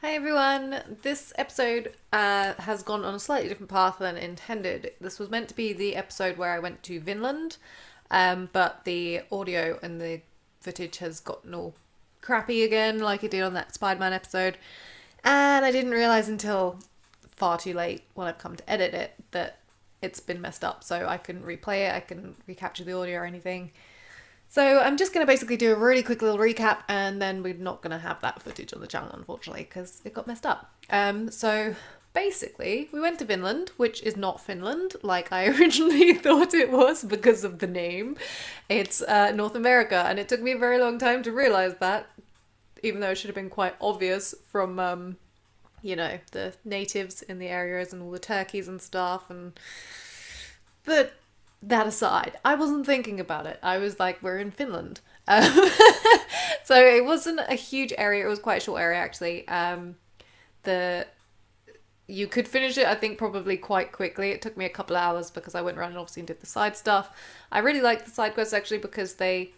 Hi everyone! This episode has gone on a slightly different path than intended. This was meant to be the episode where I went to Vinland, but the audio and the footage has gotten all crappy again, like it did on that Spider-Man episode. And I didn't realise until far too late when I've come to edit it that it's been messed up, so I couldn't replay it, I couldn't recapture the audio or anything. So I'm just going to basically do a really quick little recap, and then we're not going to have that footage on the channel, unfortunately, because it got messed up. So basically, we went to Vinland, which is not Finland, like I originally thought it was because of the name. It's North America, and it took me a very long time to realise that, even though it should have been quite obvious from, the natives in the areas and all the turkeys and stuff, But that aside, I wasn't thinking about it. I was like, we're in Finland. So it wasn't a huge area. It was quite a short area, actually. You could finish it, I think, probably quite quickly. It took me a couple of hours because I went around and obviously did the side stuff. I really liked the side quests, actually, because they...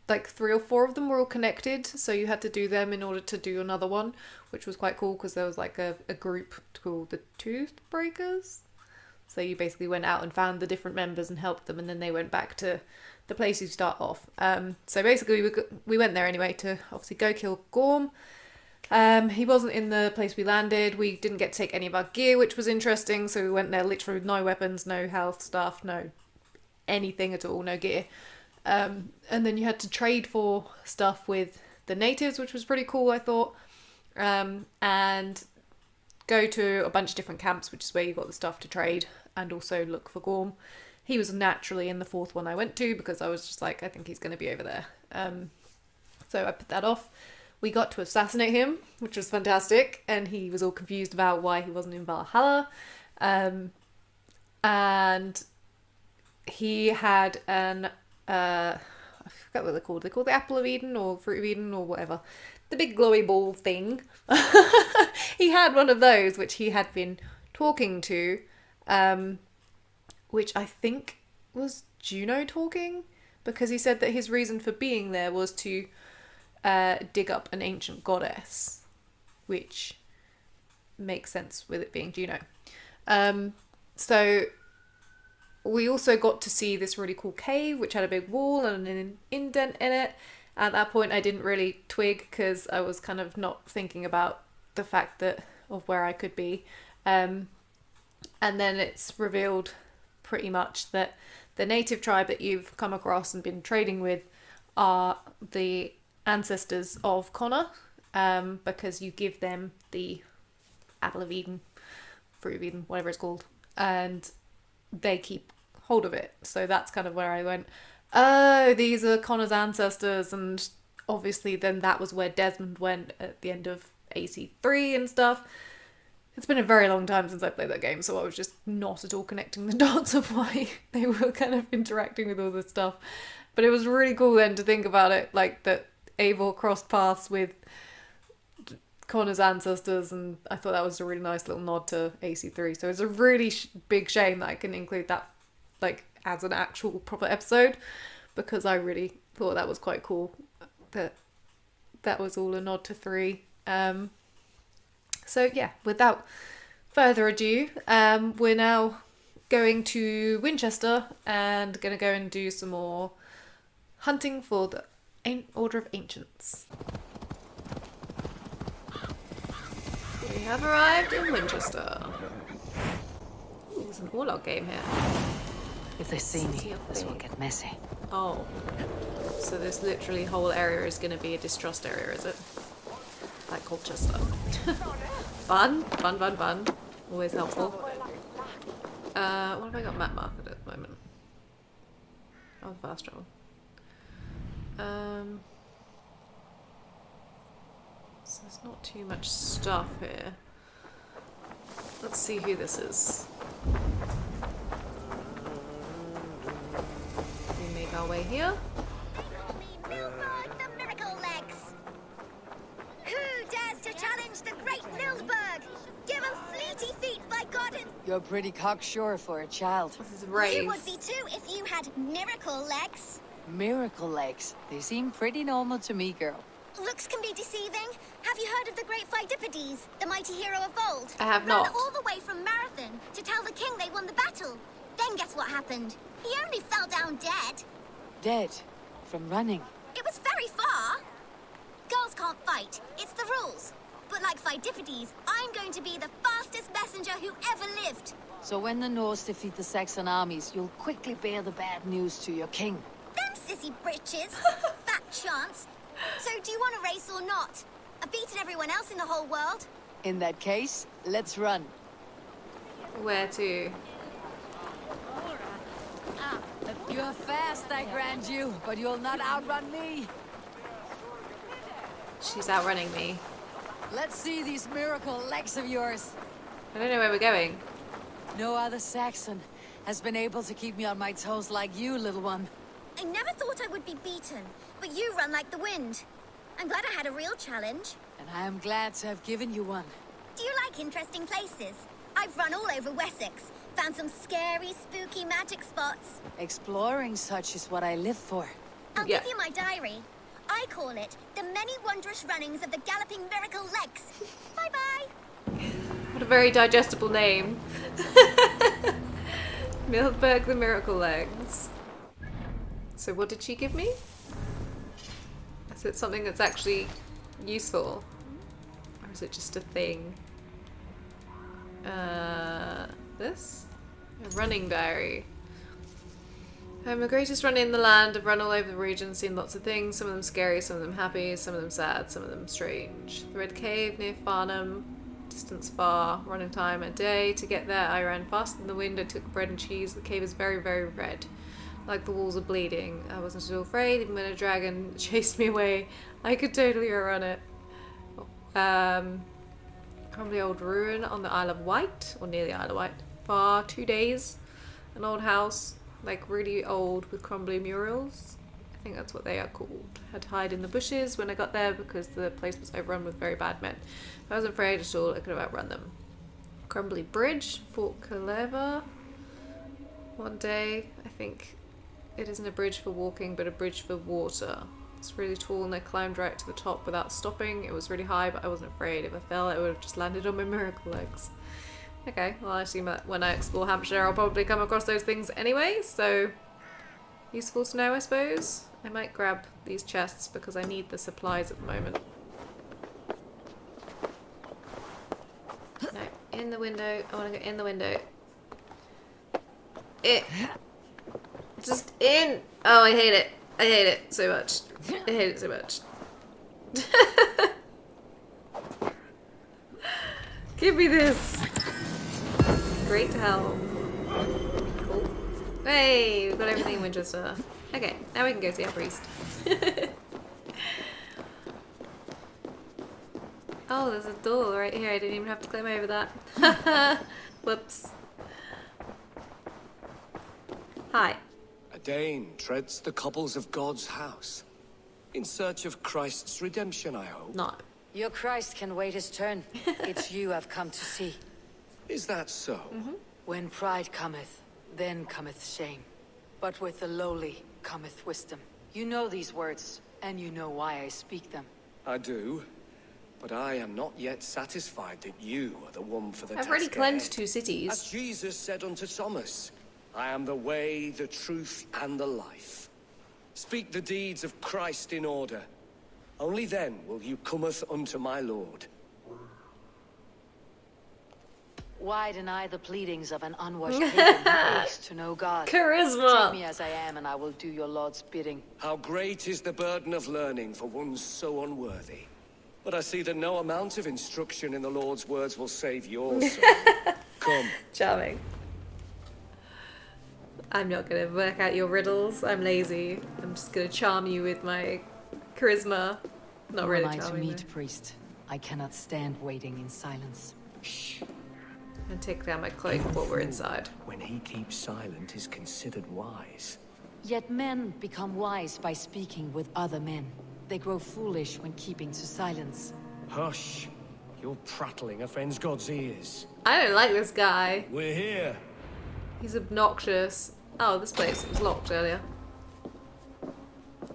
like 3 or 4 of them were all connected, so you had to do them in order to do another one, which was quite cool because there was like a group called the Toothbreakers. So you basically went out and found the different members and helped them, and then they went back to the place you start off. So basically we went there anyway to obviously go kill Gorm. He wasn't in the place we landed. We didn't get to take any of our gear, which was interesting, so we went there literally with no weapons, no health stuff, no anything at all, no gear. And then you had to trade for stuff with the natives, which was pretty cool, I thought. And go to a bunch of different camps, which is where you got the stuff to trade, and also look for Gorm. He was naturally in the 4th one I went to because I was just like, I think he's going to be over there. So I put that off. We got to assassinate him, which was fantastic, and he was all confused about why he wasn't in Valhalla. And he had I forget what they're called. They're called the Apple of Eden or Fruit of Eden or whatever. The big glowy ball thing. He had one of those, which he had been talking to, which I think was Juno talking, because he said that his reason for being there was to dig up an ancient goddess, which makes sense with it being Juno. So we also got to see this really cool cave, which had a big wall and an indent in it. At that point, I didn't really twig because I was kind of not thinking about the fact of where I could be. And then it's revealed pretty much that the native tribe that you've come across and been trading with are the ancestors of Connor, because you give them the Apple of Eden, Fruit of Eden, whatever it's called, and they keep hold of it. So that's kind of where I went, oh, these are Connor's ancestors, and obviously then that was where Desmond went at the end of AC3 and stuff. It's been a very long time since I played that game, so I was just not at all connecting the dots of why they were kind of interacting with all this stuff. But it was really cool then to think about it, like that Eivor crossed paths with Connor's ancestors, and I thought that was a really nice little nod to AC3. So it's a really big shame that I can include that like as an actual proper episode, because I really thought that was quite cool that was all a nod to 3. So yeah, without further ado, we're now going to Wincestre and going to go and do some more hunting for the Order of Ancients. We have arrived in Wincestre. Ooh, there's an Orlog game here. If they see me, this will get messy. Oh, so this literally whole area is going to be a distrust area, is it? Like Colchester. Fun. Always helpful. What have I got map marked at the moment? Oh, fast travel. So there's not too much stuff here. Let's see who this is. We make our way here. The miracle legs. Who dares to challenge the great Nilsberg? Give 'em fleety feet, by God! You're pretty cocksure for a child. This is Raves. You would be too if you had miracle legs. Miracle legs. They seem pretty normal to me, girl. Looks can be deceiving. Have you heard of the great Pheidippides, the mighty hero of old? I have Ran not. all the way from Marathon to tell the king they won the battle. Then guess what happened? He only fell down dead. Dead. From running. It was very far. Girls can't fight. It's the rules. But like Pheidippides, I'm going to be the fastest messenger who ever lived. So when the Norse defeat the Saxon armies, you'll quickly bear the bad news to your king. Them sissy britches. Fat chance. So do you want a race or not? I've beaten everyone else in the whole world. In that case, let's run. Where to? You're fast, I grant you, but you'll not outrun me. She's outrunning me. Let's see these miracle legs of yours. I don't know where we're going. No other Saxon has been able to keep me on my toes like you, little one. I never thought I would be beaten, but you run like the wind. I'm glad I had a real challenge. And I am glad to have given you one. Do you like interesting places? I've run all over Wessex, found some scary, spooky magic spots. Exploring such is what I live for. I'll Yeah. give you my diary. I call it The Many Wondrous Runnings of the Galloping Miracle Legs. Bye-bye. What a very digestible name. Mildberg the Miracle Legs. So what did she give me? Is it something that's actually useful? Or is it just a thing? This? A running diary. I'm the greatest runner in the land. I've run all over the region, seen lots of things. Some of them scary, some of them happy, some of them sad, some of them strange. The Red Cave near Farnham. Distance far. Running time a day. To get there, I ran fast in the wind. I took bread and cheese. The cave is very, very red. Like the walls are bleeding. I wasn't at all afraid. Even when a dragon chased me away, I could totally outrun it. Crumbly old ruin on the Isle of Wight, or near the Isle of Wight. Far 2 days. An old house, like really old, with crumbly murals. I think that's what they are called. Had to hide in the bushes when I got there because the place was overrun with very bad men. If I wasn't afraid at all, I could have outrun them. Crumbly Bridge, Fort Caleva. One day, I think it isn't a bridge for walking, but a bridge for water. It's really tall and I climbed right to the top without stopping. It was really high, but I wasn't afraid. If I fell, I would have just landed on my miracle legs. Okay, well I assume that when I explore Hampshire, I'll probably come across those things anyway, so useful to know, I suppose. I might grab these chests because I need the supplies at the moment. No, in the window. I want to go in the window. Just in! Oh, I hate it. I hate it so much. I hate it so much. Give me this! Great help. Cool. Hey, we've got everything in Winchester. Okay, now we can go see our priest. Oh, there's a door right here. I didn't even have to climb over that. Whoops. Hi. A Dane treads the cobbles of God's house. In search of Christ's redemption, I hope. No. Your Christ can wait his turn. It's you I've come to see. Is that so? When pride cometh, then cometh shame. But with the lowly cometh wisdom. You know these words, and you know why I speak them. I do. But I am not yet satisfied that you are the one for the I've task already cleansed ahead. 2 As cities. Jesus said unto Thomas, I am the way, the truth, and the life. Speak the deeds of Christ in order. Only then will you cometh unto my Lord. Why deny the pleadings of an unwashed pagan who aches to know God? Take Charisma! me as I am, and I will do your Lord's bidding. How great is the burden of learning for one so unworthy. But I see that no amount of instruction in the Lord's words will save your soul. Come. Charming. I'm not gonna work out your riddles. I'm lazy. I'm just gonna charm you with my charisma. Not Who really am I to charming. meet, though. priest? I cannot stand waiting in silence. And take down my cloak while we're inside. When he keeps silent is considered wise. Yet men become wise by speaking with other men. They grow foolish when keeping to silence. Hush. Your prattling offends God's ears. I don't like this guy. We're here. He's obnoxious. Oh, this place was locked earlier.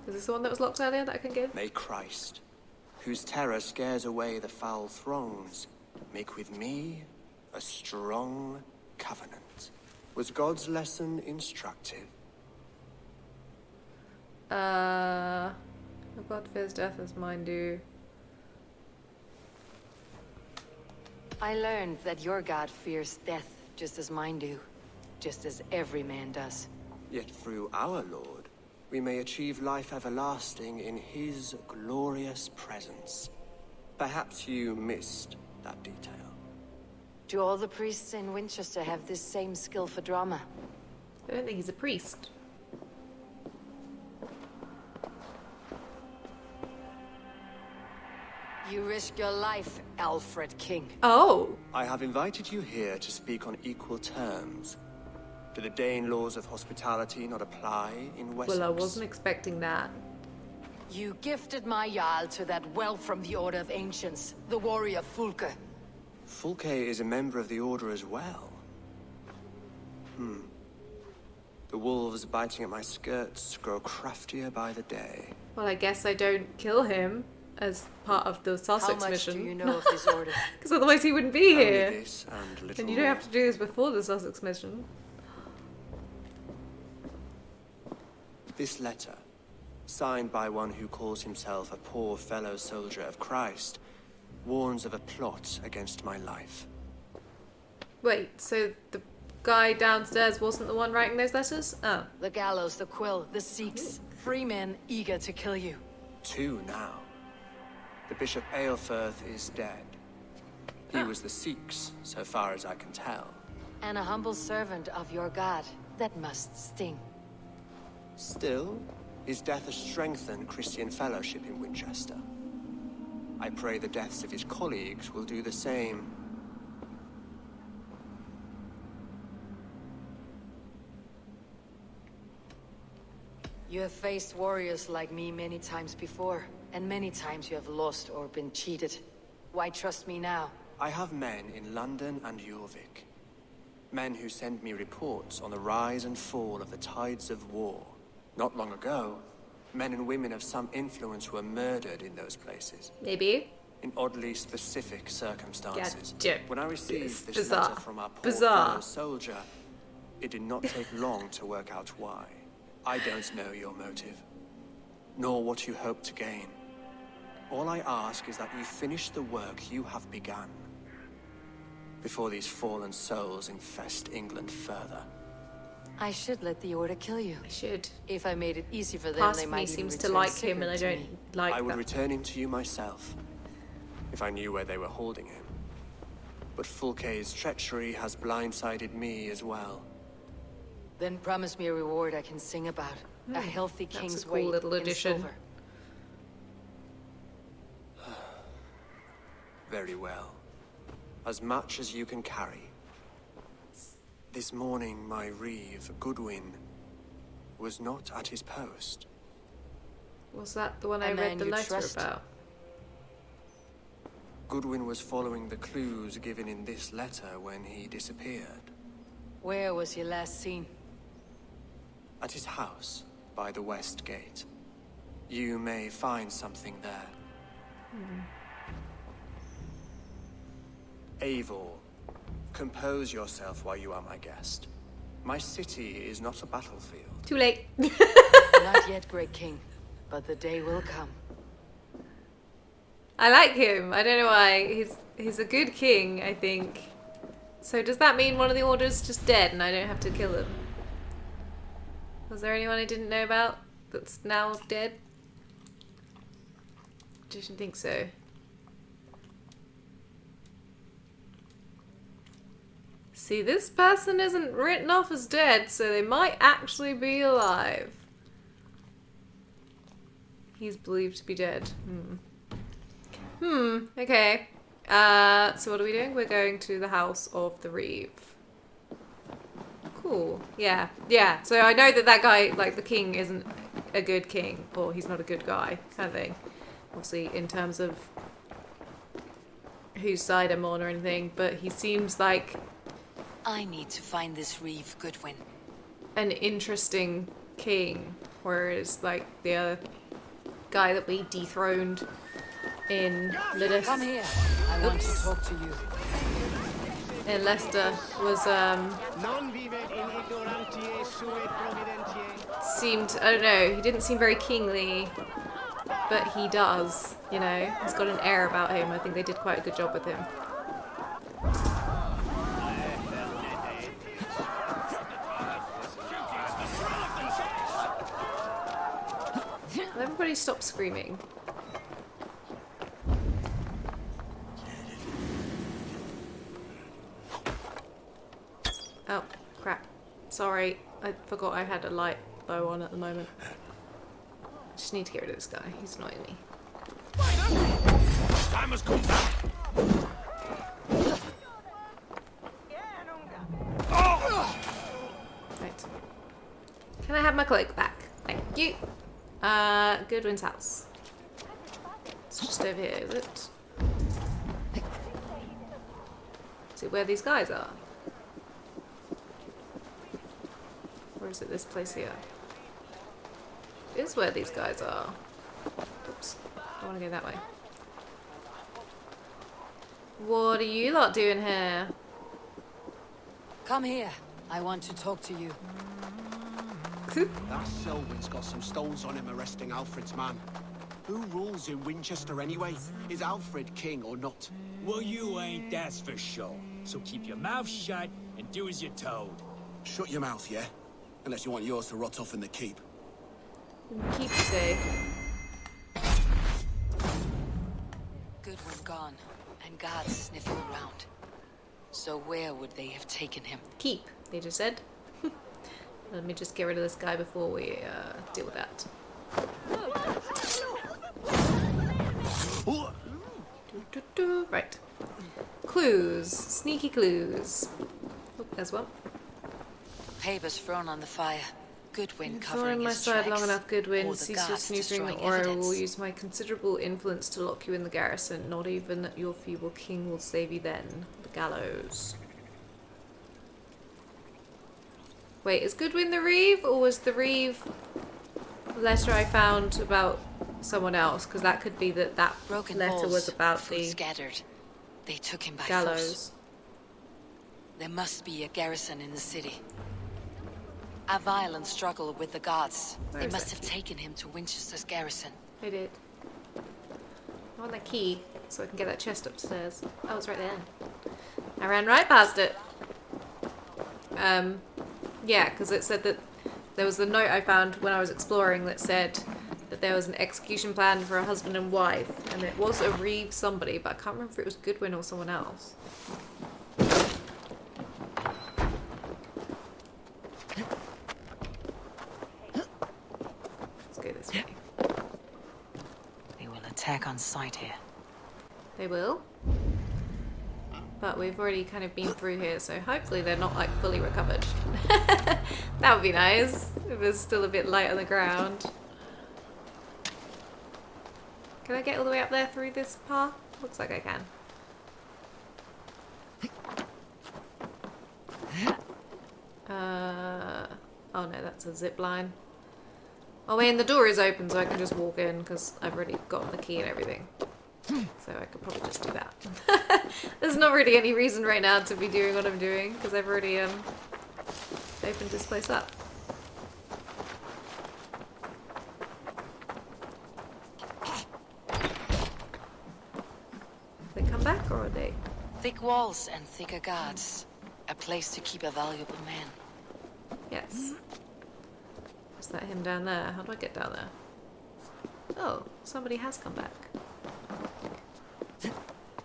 Is this the one that was locked earlier that I can give? May Christ, whose terror scares away the foul throngs, make with me a strong covenant. Was God's lesson instructive? God fears death as mine do. I learned that your god fears death just as mine do. Just as every man does. Yet through our Lord, we may achieve life everlasting in his glorious presence. Perhaps you missed that detail. Do all the priests in Wincestre have this same skill for drama? I don't think he's a priest. You risk your life, Alfred King. Oh! I have invited you here to speak on equal terms. Do the Dane laws of hospitality not apply in Wessex? Well, I wasn't expecting that. You gifted my Jarl to that whelp from the Order of Ancients, the warrior Fulke. Fulke is a member of the Order as well. The wolves biting at my skirts grow craftier by the day. Well, I guess I don't kill him as part of the How Sussex much mission. do you know of this order? Because otherwise he wouldn't be Only here. this and a little And you don't more. have to do this before the Sussex mission. This letter, signed by one who calls himself a poor fellow soldier of Christ, warns of a plot against my life. Wait, so the guy downstairs wasn't the one writing those letters? Oh. The gallows, the quill, the Sikhs. Free men eager to kill you. 2 now. The Bishop Eilfirth is dead. He was the Sikhs, so far as I can tell. And a humble servant of your god. That must sting. Still, his death has strengthened Christian fellowship in Winchester. I pray the deaths of his colleagues will do the same. You have faced warriors like me many times before, and many times you have lost or been cheated. Why trust me now? I have men in London and Jorvik. Men who send me reports on the rise and fall of the tides of war. Not long ago, men and women of some influence were murdered in those places. Maybe. In oddly specific circumstances. Gotcha. When I received It's this bizarre. letter from our poor Bizarre. fellow soldier, it did not take long to work out why. I don't know your motive, nor what you hope to gain. All I ask is that you finish the work you have begun, before these fallen souls infest England further. I should let the Order kill you. I should. If I made it easy for them, Part they of might me even seems to return like him, and I Sigurd to don't me. like I would that. return him to you myself, if I knew where they were holding him. But Fulke's treachery has blindsided me as well. Then promise me a reward I can sing about. A healthy That's king's a cool weight little in addition. silver. Very well. As much as you can carry. This morning, my reeve, Goodwin, was not at his post. Was that the one A I man read the you letter trust? about? Goodwin was following the clues given in this letter when he disappeared. Where was he last seen? At his house, by the west gate. You may find something there. Eivor, compose yourself while you are my guest. My city is not a battlefield. Too late. Not yet, great king, but the day will come. I like him. I don't know why. He's a good king, I think. So does that mean one of the orders just dead and I don't have to kill him? Was there anyone I didn't know about that's now dead? Didn't think so. See, this person isn't written off as dead, so they might actually be alive. He's believed to be dead. Okay. So what are we doing? We're going to the house of the Reeve. Cool. Yeah. Yeah. So I know that that guy, like the king, isn't a good king, or he's not a good guy, kind of thing. Obviously, in terms of whose side I'm on or anything, but he seems like I need to find this reeve, Goodwin. an interesting king, whereas like the other guy that we dethroned in Come Ludus, here. I want to talk to you. in Leicester, was seemed, I don't know, he didn't seem very kingly, but he does, you know. He's got an air about him. I think they did quite a good job with him. Will everybody stop screaming? Oh, crap. Sorry, I forgot I had a light bow on at the moment. I just need to get rid of this guy. He's annoying me. Time has come back. Right. Can I have my cloak back? Thank you. Goodwin's house. It's just over here, is it? Is it where these guys are? Or is it this place here? It is where these guys are. Oops. I want to go that way. What are you lot doing here? Come here. I want to talk to you. That Selwyn's got some stones on him arresting Alfred's man. Who rules in Winchester anyway? Is Alfred king or not? Well, you ain't, that's for sure. So keep your mouth shut and do as you're told. Shut your mouth, yeah? Unless you want yours to rot off in the keep. Keep say. Goodwin gone, and guards sniffing around. So where would they have taken him? Keep, they just said. Let me just get rid of this guy before we deal with that. Right. Clues. Sneaky clues. Oh, there's one. Papers thrown on the fire. Goodwin Thorn covering my his side tracks. long enough, Goodwin. Or the Cease your guards snooping, destroying or I will evidence. use my considerable influence to lock you in the garrison. Not even your feeble king will save you then. The gallows. Wait, is Goodwin the Reeve, or was the Reeve the letter I found about someone else? Because that could be that Broken letter balls, was about food the scattered. They took him by force. gallows. There must be a garrison in the city. A violent struggle with the guards. Where They is must it? have taken him to Winchester's garrison. I did. I want that key so I can get that chest upstairs. Oh, it's right there. I ran right past it. Yeah, because it said that there was the note I found when I was exploring that said that there was an execution plan for a husband and wife, and it was a Reeve somebody, but I can't remember if it was Goodwin or someone else. Let's go this way. They will attack on sight here. They will. But we've already kind of been through here, so hopefully they're not like fully recovered. That would be nice if there's still a bit light on the ground. Can I get all the way up there through this path? Looks like I can. Oh no, that's a zip line. Oh wait, and the door is open, so I can just walk in because I've already gotten the key and everything. So I could probably just do that. There's not really any reason right now to be doing what I'm doing because I've already opened this place up. They come back or are they? Thick walls and thicker guards. A place to keep a valuable man. Yes. Is that him down there? How do I get down there? Oh, somebody has come back.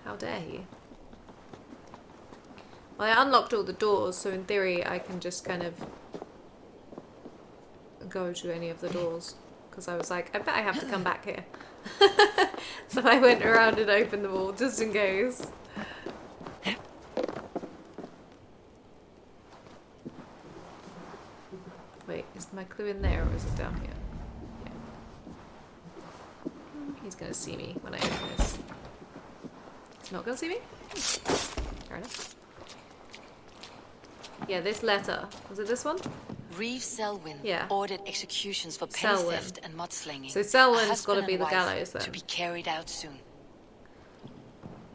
How dare he? Well, I unlocked all the doors, so in theory I can just kind of go to any of the doors. Because I was like, I bet I have to come back here. So I went around and opened them all, just in case. Wait, is my clue in there or is it down here? Yeah. He's gonna see me when I open this. He's not gonna see me? Fair enough. Yeah, this letter. Was it this one? Reeve Selwyn Yeah. ordered executions for pay Selwyn. theft and mudslinging. So Selwyn's A husband gotta be and the wife gallows then. to be carried out soon.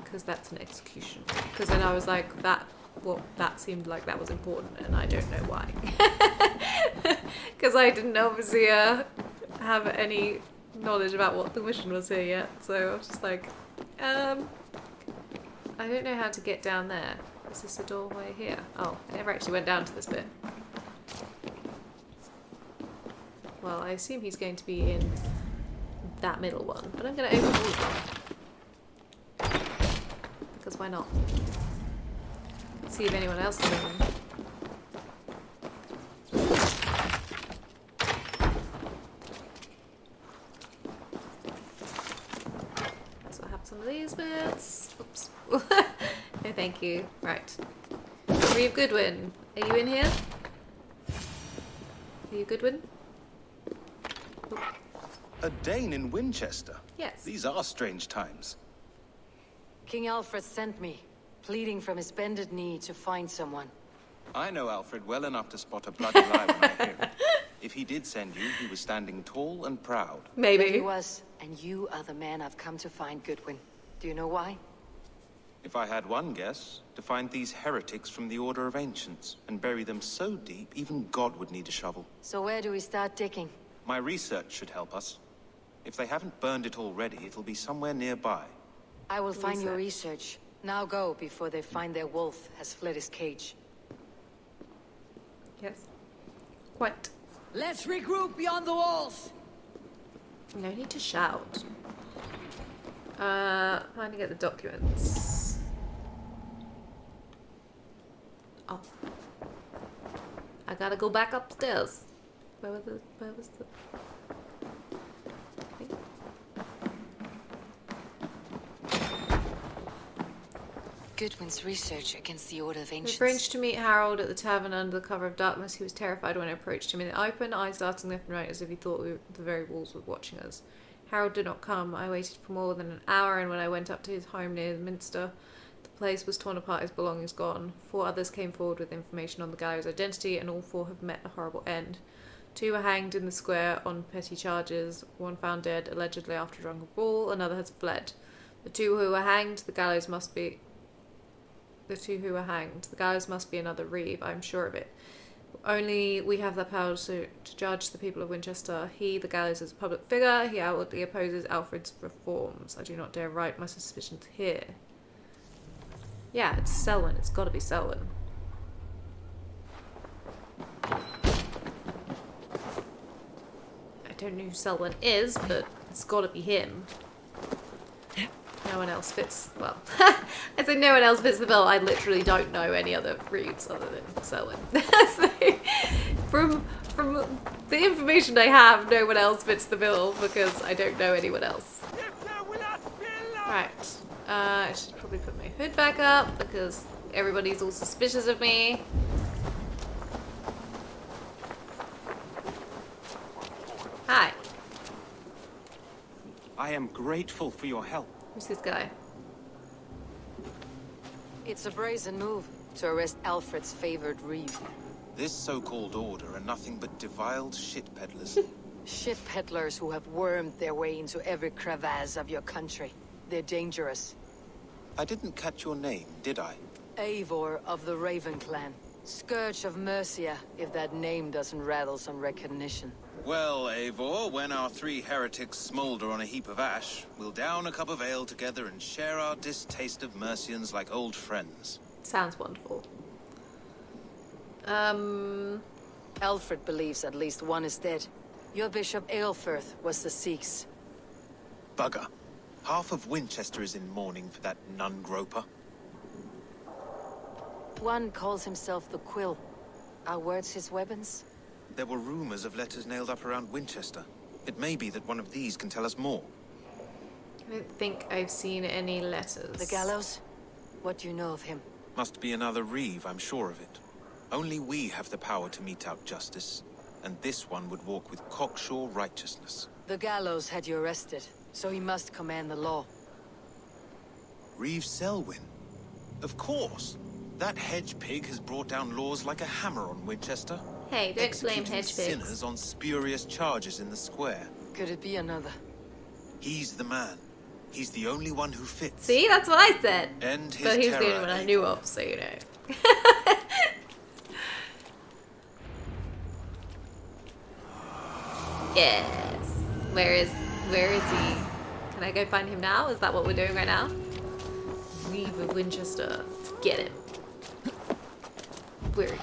because that's an execution. Because then I was like, that seemed like that was important, and I don't know why. Because I didn't obviously have any knowledge about what the mission was here yet, so I was just like, I don't know how to get down there. Is this a doorway here? Oh, I never actually went down to this bit. Well, I assume he's going to be in that middle one, but I'm going to open all of them. Because why not? See if anyone else is in them. So I have some of these bits. Oops. No, thank you. Right. Reeve Goodwin, are you in here? Are you Goodwin? Oop. A Dane in Winchester? Yes. These are strange times. King Alfred sent me, pleading from his bended knee to find someone. I know Alfred well enough to spot a bloody lie when I hear it. If he did send you, he was standing tall and proud. Maybe. He was, and you are the man I've come to find, Goodwin. Do you know why? If I had one guess, to find these heretics from the Order of Ancients and bury them so deep, even God would need a shovel. So where do we start digging? My research should help us. If they haven't burned it already, it'll be somewhere nearby. I will find your research. Now go, before they find their wolf has fled his cage. Yes. Quite. Let's regroup beyond the walls! No need to shout. Trying to get the documents. Oh. I gotta go back upstairs. Where was the thing? Goodwin's research against the Order of We Ancients. arranged to meet Harold at the tavern under the cover of darkness. He was terrified when I approached him in the open, eyes darting left and right as if he thought the very walls were watching us. Harold did not come. I waited for more than an hour, and when I went up to his home near Minster, the place was torn apart, his belongings gone. 4 others came forward with information on the gallows' identity, and all 4 have met a horrible end. 2 were hanged in the square on petty charges, 1 found dead, allegedly after a drunken brawl, another has fled. The 2 who were hanged, the gallows must be another Reeve, I'm sure of it. Only we have the power to judge the people of Winchester. He, the gallows, is a public figure. He outwardly opposes Alfred's reforms. I do not dare write my suspicions here. Yeah, it's Selwyn. It's got to be Selwyn. I don't know who Selwyn is, but it's got to be him. No one else fits, well, I say no one else fits the bill. I literally don't know any other Reeves other than Selwyn. So, from the information I have, no one else fits the bill because I don't know anyone else. Right, I should probably put my hood back up because everybody's all suspicious of me. Hi. I am grateful for your help. Who's this guy? It's a brazen move to arrest Alfred's favored Reeve. This so-called order are nothing but deviled shit peddlers. Shit peddlers who have wormed their way into every crevasse of your country. They're dangerous. I didn't catch your name, did I? Eivor of the Raven Clan. Scourge of Mercia, if that name doesn't rattle some recognition. Well, Eivor, when our 3 heretics smolder on a heap of ash, we'll down a cup of ale together and share our distaste of Mercians like old friends. Sounds wonderful. Alfred believes at least one is dead. Your Bishop Aelfirth was the Sikhs. Bugger. Half of Winchester is in mourning for that nun-groper. One calls himself the Quill. Are words his weapons? There were rumors of letters nailed up around Winchester. It may be that one of these can tell us more. I don't think I've seen any letters. The gallows? What do you know of him? Must be another Reeve, I'm sure of it. Only we have the power to mete out justice, and this one would walk with cocksure righteousness. The gallows had you arrested, so he must command the law. Reeve Selwyn? Of course! That hedge pig has brought down laws like a hammer on Winchester. Hey, don't blame Executing hedge pigs. sinners on spurious charges in the square. Could it be another? He's the man. He's the only one who fits. See, that's what I said. End his But he's the terror, only one I Eivor. knew of, so you know. Yes. Where is he? Can I go find him now? Is that what we're doing right now? Weave of Winchester. Let's get him. Where is he?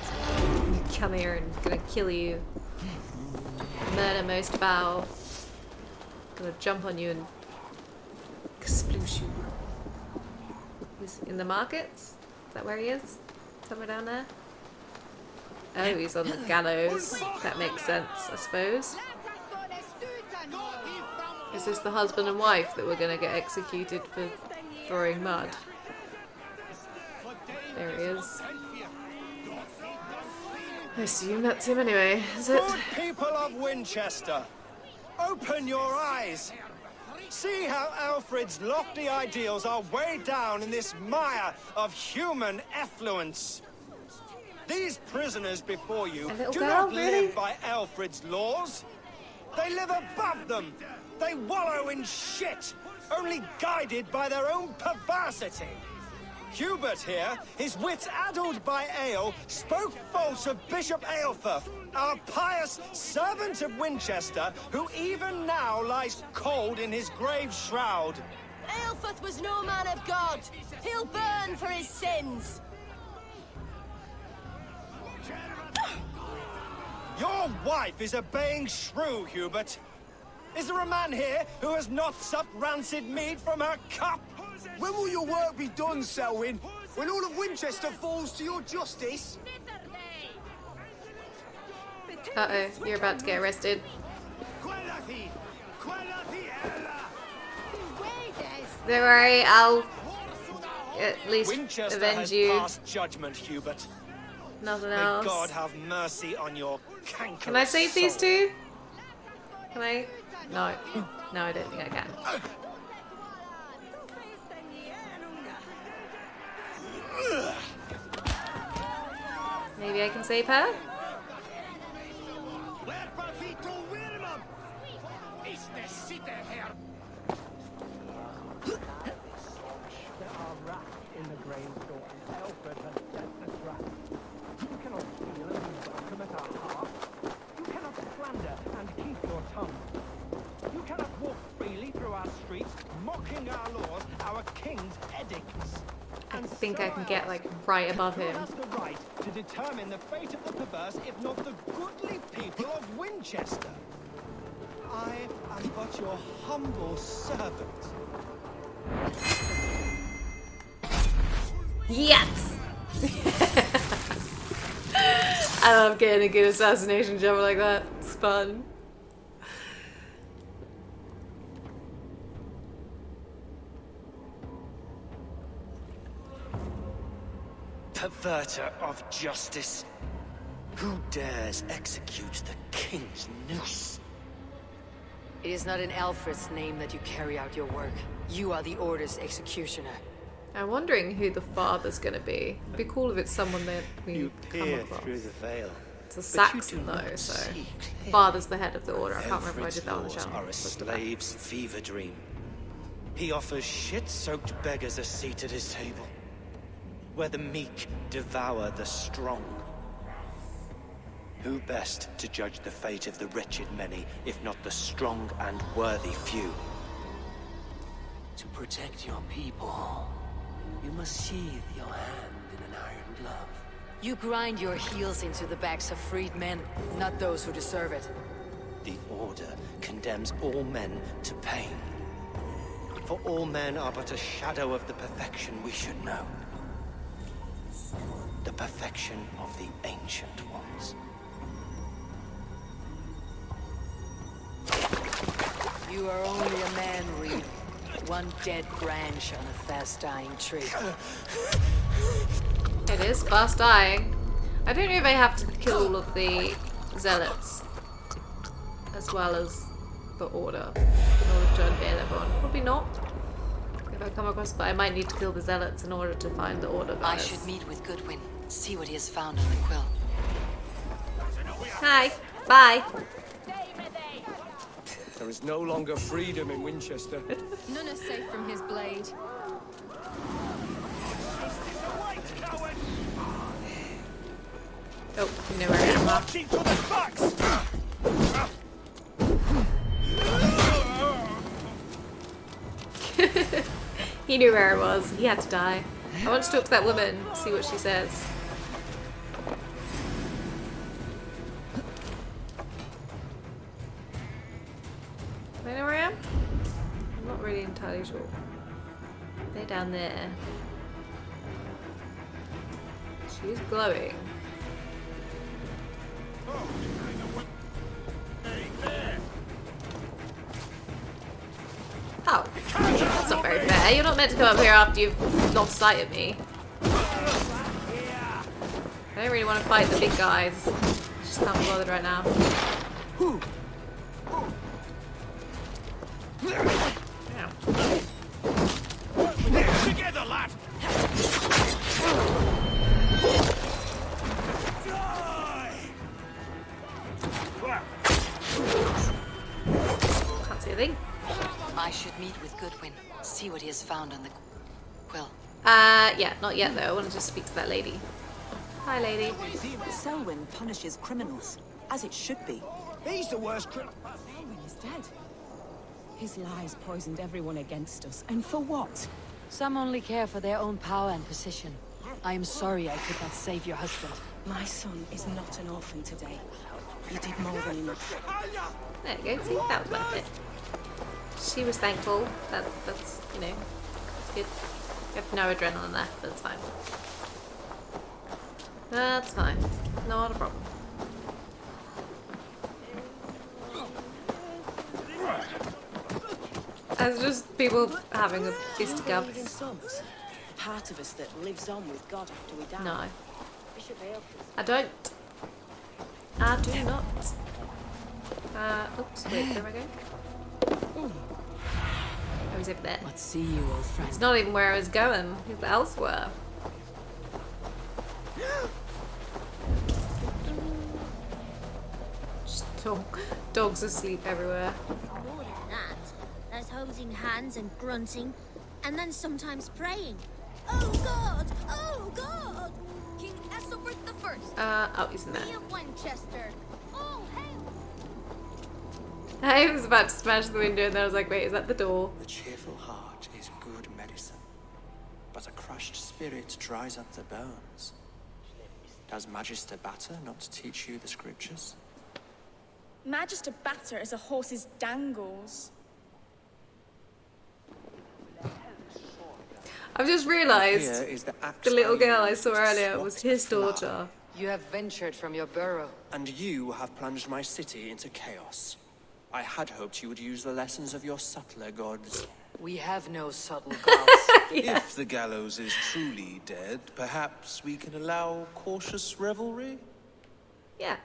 You come here and gonna kill you. Murder most foul. Gonna jump on you and sploosh you. He's in the markets? Is that where he is? Somewhere down there? Oh, he's on the gallows. That makes sense, I suppose. Is this the husband and wife that were gonna get executed for throwing mud? There he is. I assume that's him anyway, is it? Good people of Winchester, open your eyes. See how Alfred's lofty ideals are weighed down in this mire of human effluence. These prisoners before you do not live by Alfred's laws. They live above them. They wallow in shit, only guided by their own perversity. Hubert here, his wits addled by ale, spoke false of Bishop Eivor, our pious servant of Winchester, who even now lies cold in his grave shroud. Eilfrith was no man of God. He'll burn for his sins. Your wife is obeying shrew, Hubert. Is there a man here who has not supped rancid mead from her cup? When will your work be done, Selwyn? When all of Winchester falls to your justice? Uh-oh, you're about to get arrested. Don't worry, I'll at least Winchester avenge has you. passed judgment, Hubert. Nothing May else. God have mercy on your cankerous Can I save these soul. two? Can I? No. No, I don't think I can. Maybe I can save her? Mocking our laws, our king's edicts. I think I can get like right above him. Has the right to determine the fate of the perverse, if not the goodly people of Winchester. I am but your humble servant. Yes! I love getting a good assassination job like that. It's fun. Perverter of justice. Who dares execute the king's noose? It is not in Alfred's name that you carry out your work. You are the Order's executioner. I'm wondering who the father's gonna be. It'd be cool if it's someone that we You come peer across. through the veil. It's a but you Saxon do not though, so see clearly. father's the head of the order. I can't remember if I Alfred's did that on the laws channel. are a Looked at that. slave's fever dream. He offers shit-soaked beggars a seat at his table, where the meek devour the strong. Who best to judge the fate of the wretched many, if not the strong and worthy few? To protect your people, you must sheathe your hand in an iron glove. You grind your heels into the backs of freed men, not those who deserve it. The Order condemns all men to pain. For all men are but a shadow of the perfection we should know. The perfection of the Ancient Ones. You are only a man, Reed. One dead branch on a fast-dying tree. It is fast dying. I don't know if I have to kill all of the zealots as well as the order in order to unveil everyone. Probably not. If I come across, but I might need to kill the zealots in order to find the order I guys. should meet with Goodwin. See what he has found on the quill. Hi. Bye. There is no longer freedom in Winchester. None are safe from his blade. Oh, you know where I am. Marching to the box! He knew where I was. He had to die. I want to talk to that woman, see what she says. Do I know where I am? I'm not really entirely sure. They're down there. She's glowing. Oh, that's not very fair. You're not meant to come up here after you've lost sight of me. I don't really want to fight the big guys. Just can't be bothered right now. Together, lad! Can't see a thing. I should meet with Goodwin, see what he has found on the quill. Yeah, not yet though. I want to just speak to that lady. Hi, lady. Selwyn punishes criminals, as it should be. He's the worst criminal. Selwyn is dead. His lies poisoned everyone against us, and for what? Some only care for their own power and position. I am sorry I could not save your husband. My son is not an orphan today. You did more than enough. There you go. See, that was worth it. She was thankful. That's you know, it's good. You have no adrenaline left, but it's fine. That's fine. Not a problem. It's just people having a fisticuffs. Part of us that lives on with God after we die. No. I don't. I do not. Oops, wait, where am I going? Oh, he's over there. Let's see you, old friend. It's not even where I was going. He's elsewhere. Just dogs asleep everywhere. More than that, there's holding hands and grunting, and then sometimes praying. Oh God! Oh God! King Ethelbert the First. Oh, he's in there. King of Winchester. Oh, hail! I was about to smash the window and then I was like, wait, is that the door? A cheerful heart is good medicine, but a crushed spirit dries up the bones. Does Magister Batter not teach you the scriptures? Magister Batter is a horse's dangles. I've just realised Here is the axe the little I girl I used saw to earlier swat was his the fly. daughter. You have ventured from your burrow. And you have plunged my city into chaos. I had hoped you would use the lessons of your subtler gods. We have no subtle gods. If the gallows is truly dead, perhaps we can allow cautious revelry? Yeah.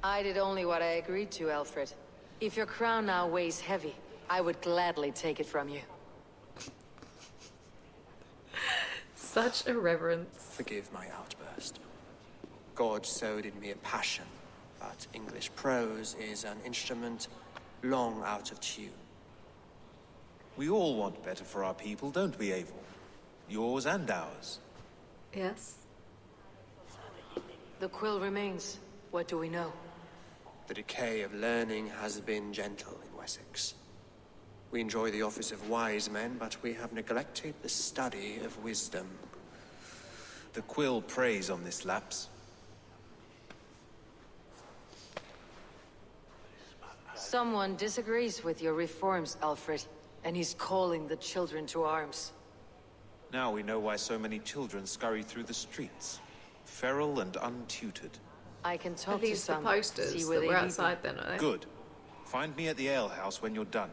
I did only what I agreed to, Alfred. If your crown now weighs heavy, I would gladly take it from you. Such a reverence. Forgive my outburst. God sowed in me a passion, but English prose is an instrument long out of tune. We all want better for our people, don't we, Eivor? Yours and ours. Yes. The quill remains. What do we know? The decay of learning has been gentle in Wessex. We enjoy the office of wise men, but we have neglected the study of wisdom. The quill preys on this lapse. Someone disagrees with your reforms, Alfred, and he's calling the children to arms. Now we know why so many children scurry through the streets, feral and untutored. I can talk At to least the some, posters see that where were they lead outside them. then, are they? Good. Find me at the alehouse when you're done.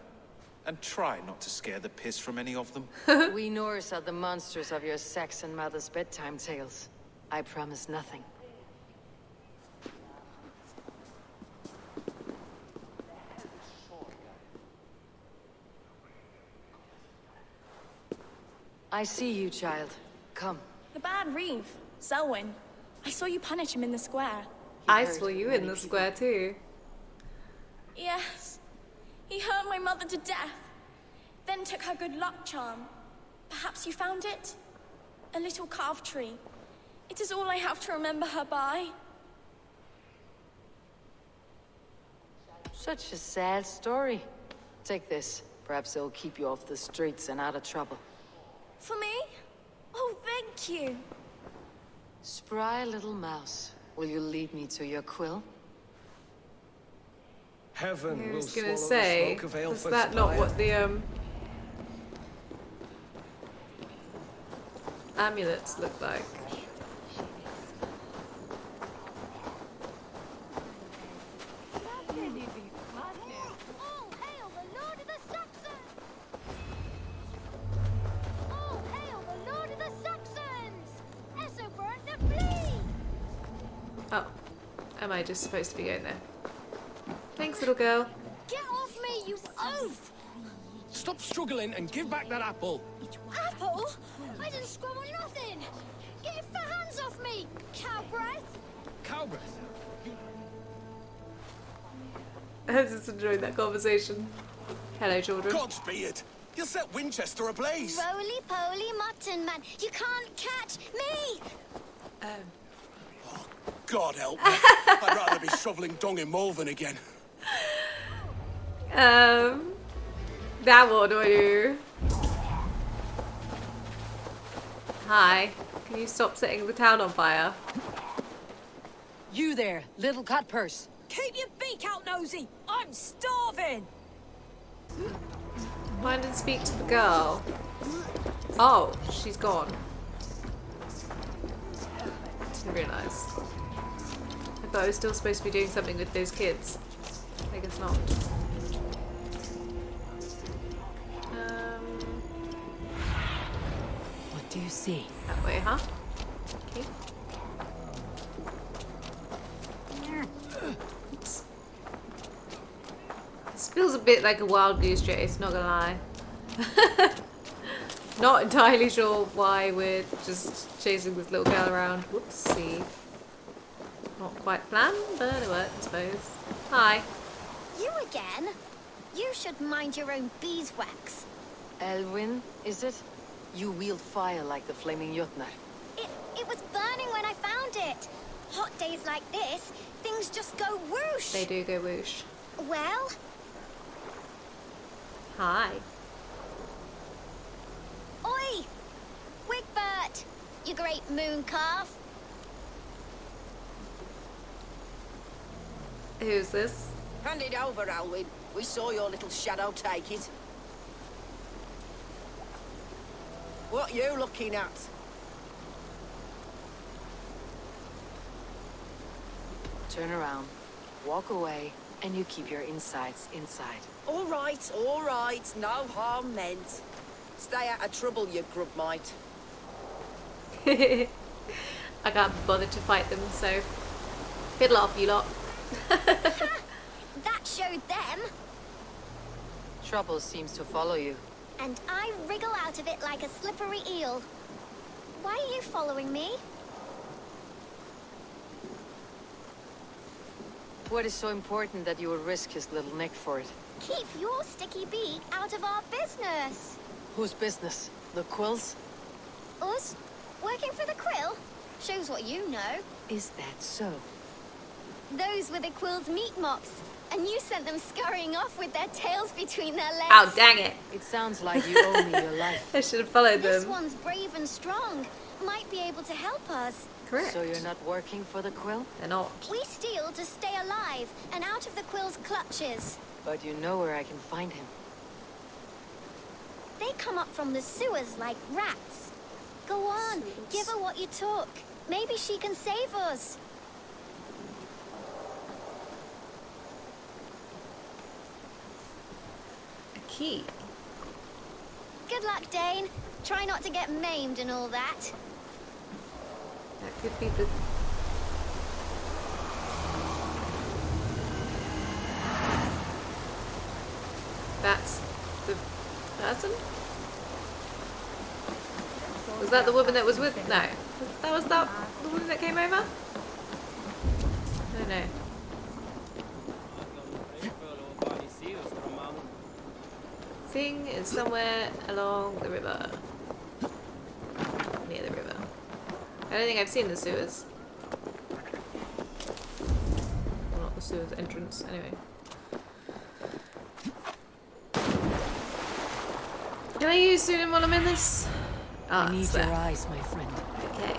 And try not to scare the piss from any of them. We Norse are the monsters of your Saxon mother's bedtime tales. I promise nothing. I see you, child. Come. The bad reeve, Selwyn. I saw you punish him in the square. I saw you in the square too. Yes. He hurt my mother to death. Then took her good luck charm. Perhaps you found it? A little carved tree. It is all I have to remember her by. Such a sad story. Take this. Perhaps it'll keep you off the streets and out of trouble. For me? Oh, thank you. Spry little mouse, will you lead me to your quill? Heaven I will was swallow gonna the say, smoke of was Aelfred's that not fire. what the amulets look like? All hail the Lord of the Saxons! All hail the Lord of the Saxons! Esso burnt the fleet! Oh, am I just supposed to be going there? Thanks, little girl. Get off me, you oaf! Stop struggling and give back that apple. Apple? I didn't scrub on nothing! Get your hands off me, cow breath! Cow breath. I was just enjoying that conversation. Hello, children. Godspeed! You'll set Winchester ablaze! Roly-poly mutton man, you can't catch me! God help me. I'd rather be shoveling dung in Malvern again. That what do I do? Hi, can you stop setting the town on fire? You there, little cut purse. Keep your beak out, nosy! I'm starving! Mind and speak to the girl. Oh, she's gone. Didn't realise. I thought I was still supposed to be doing something with those kids. I guess not. What do you see? That way, huh? Okay. Oops. This feels a bit like a wild goose chase, not gonna lie. Not entirely sure why we're just chasing this little girl around. Whoopsie. Not quite planned, but it worked, I suppose. Hi. You again? You should mind your own beeswax. Elwyn, is it? You wield fire like the flaming Jotnar. It was burning when I found it. Hot days like this, things just go whoosh. They do go whoosh. Well, Hi. oi! Wigbert, you great moon calf. Who's this? Hand it over, Alwyn. We saw your little shadow take it. What you looking at? Turn around, walk away, and you keep your insides inside. All right, no harm meant. Stay out of trouble, you grub mite. I can't be bothered to fight them, so fiddle off, you lot. That showed them. Trouble seems to follow you. And I wriggle out of it like a slippery eel. Why are you following me? What is so important that you would risk his little neck for it? Keep your sticky beak out of our business. Whose business? The quills? Us? Working for the Quill? Shows what you know. Is that so? Those were the Quill's meat mops. And you sent them scurrying off with their tails between their legs. Oh, dang it. It sounds like you owe me your life. I should have followed This them. one's brave and strong. Might be able to help us. Correct. So you're not working for the quill? They're not. We steal to stay alive and out of the Quill's clutches. But you know where I can find him. They come up from the sewers like rats. Go on, give her what you took. Maybe she can save us. A key. Good luck, Dane. Try not to get maimed and all that. That could be the... That's the person? Was that the woman that was with... No. Was that the woman that came over? No, no. thing is somewhere along the river. Near the river. I don't think I've seen the sewers. Well, not the sewers entrance, anyway. Can I use Sunim while I'm in this? Ah, I need it's your there. eyes, my friend. Okay.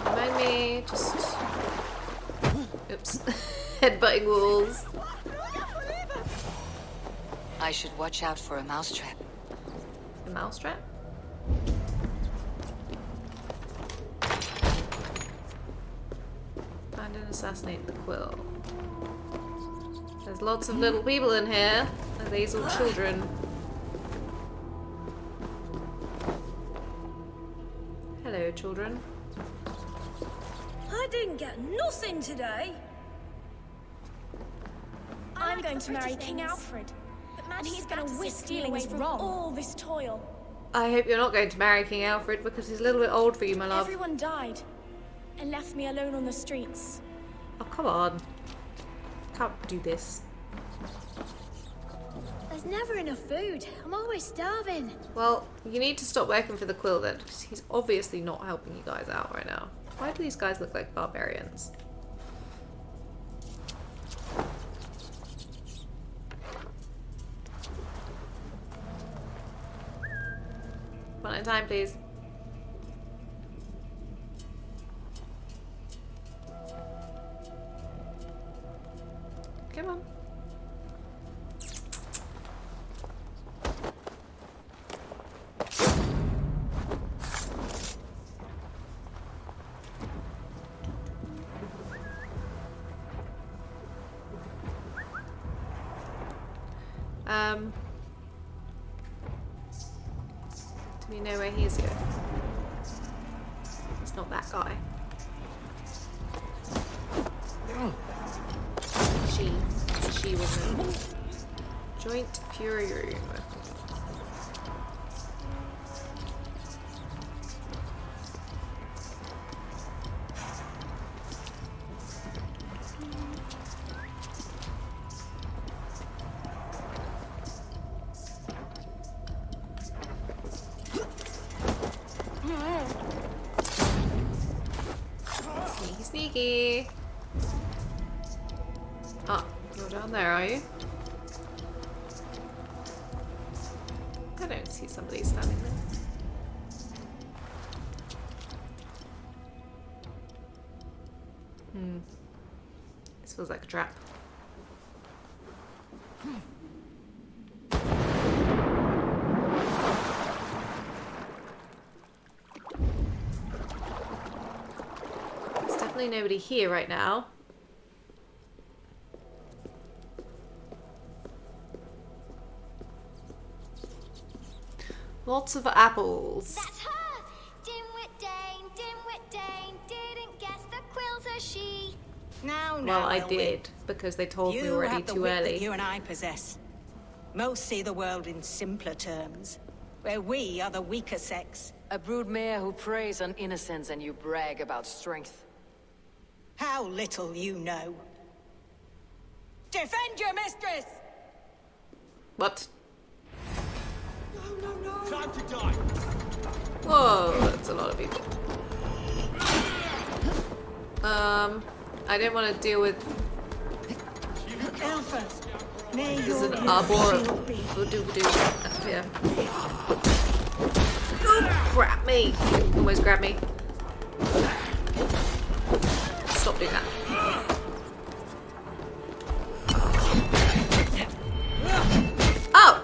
Remind me, just... Oops. Headbutting walls. I should watch out for a mousetrap. A mousetrap? Find and assassinate the quill. There's lots of little people in here. Are these all children? Hello, children. I didn't get nothing today. I'm going to marry King Alfred, and he's going to whisk me away from all this toil. I hope you're not going to marry King Alfred because he's a little bit old for you, my love. Everyone died and left me alone on the streets. Oh, come on. Can't do this. There's never enough food. I'm always starving. Well, you need to stop working for the quill then, because he's obviously not helping you guys out right now. Why do these guys look like barbarians? One at a time, please. Come on. Do we know where he is going? It's not that guy. She. It's a she, wasn't it? Joint Fury Room. Sneaky, sneaky. Ah, you're down there, are you? I don't see somebody standing there. This feels like a trap. There's definitely nobody here right now. Lots of apples. That's her! Dimwit Dane, didn't guess the quill's a she. Now, Well, I did, because they told me already have the too wit that early. you and I possess. Most see the world in simpler terms, where we are the weaker sex. A broodmare who preys on innocence and you brag about strength. How little you know. Defend your mistress! What? Time to die. Whoa, that's a lot of people. I didn't want to deal with... There's an arbor up here. Oh, grab me! Almost grabbed me. Stop doing that. Oh!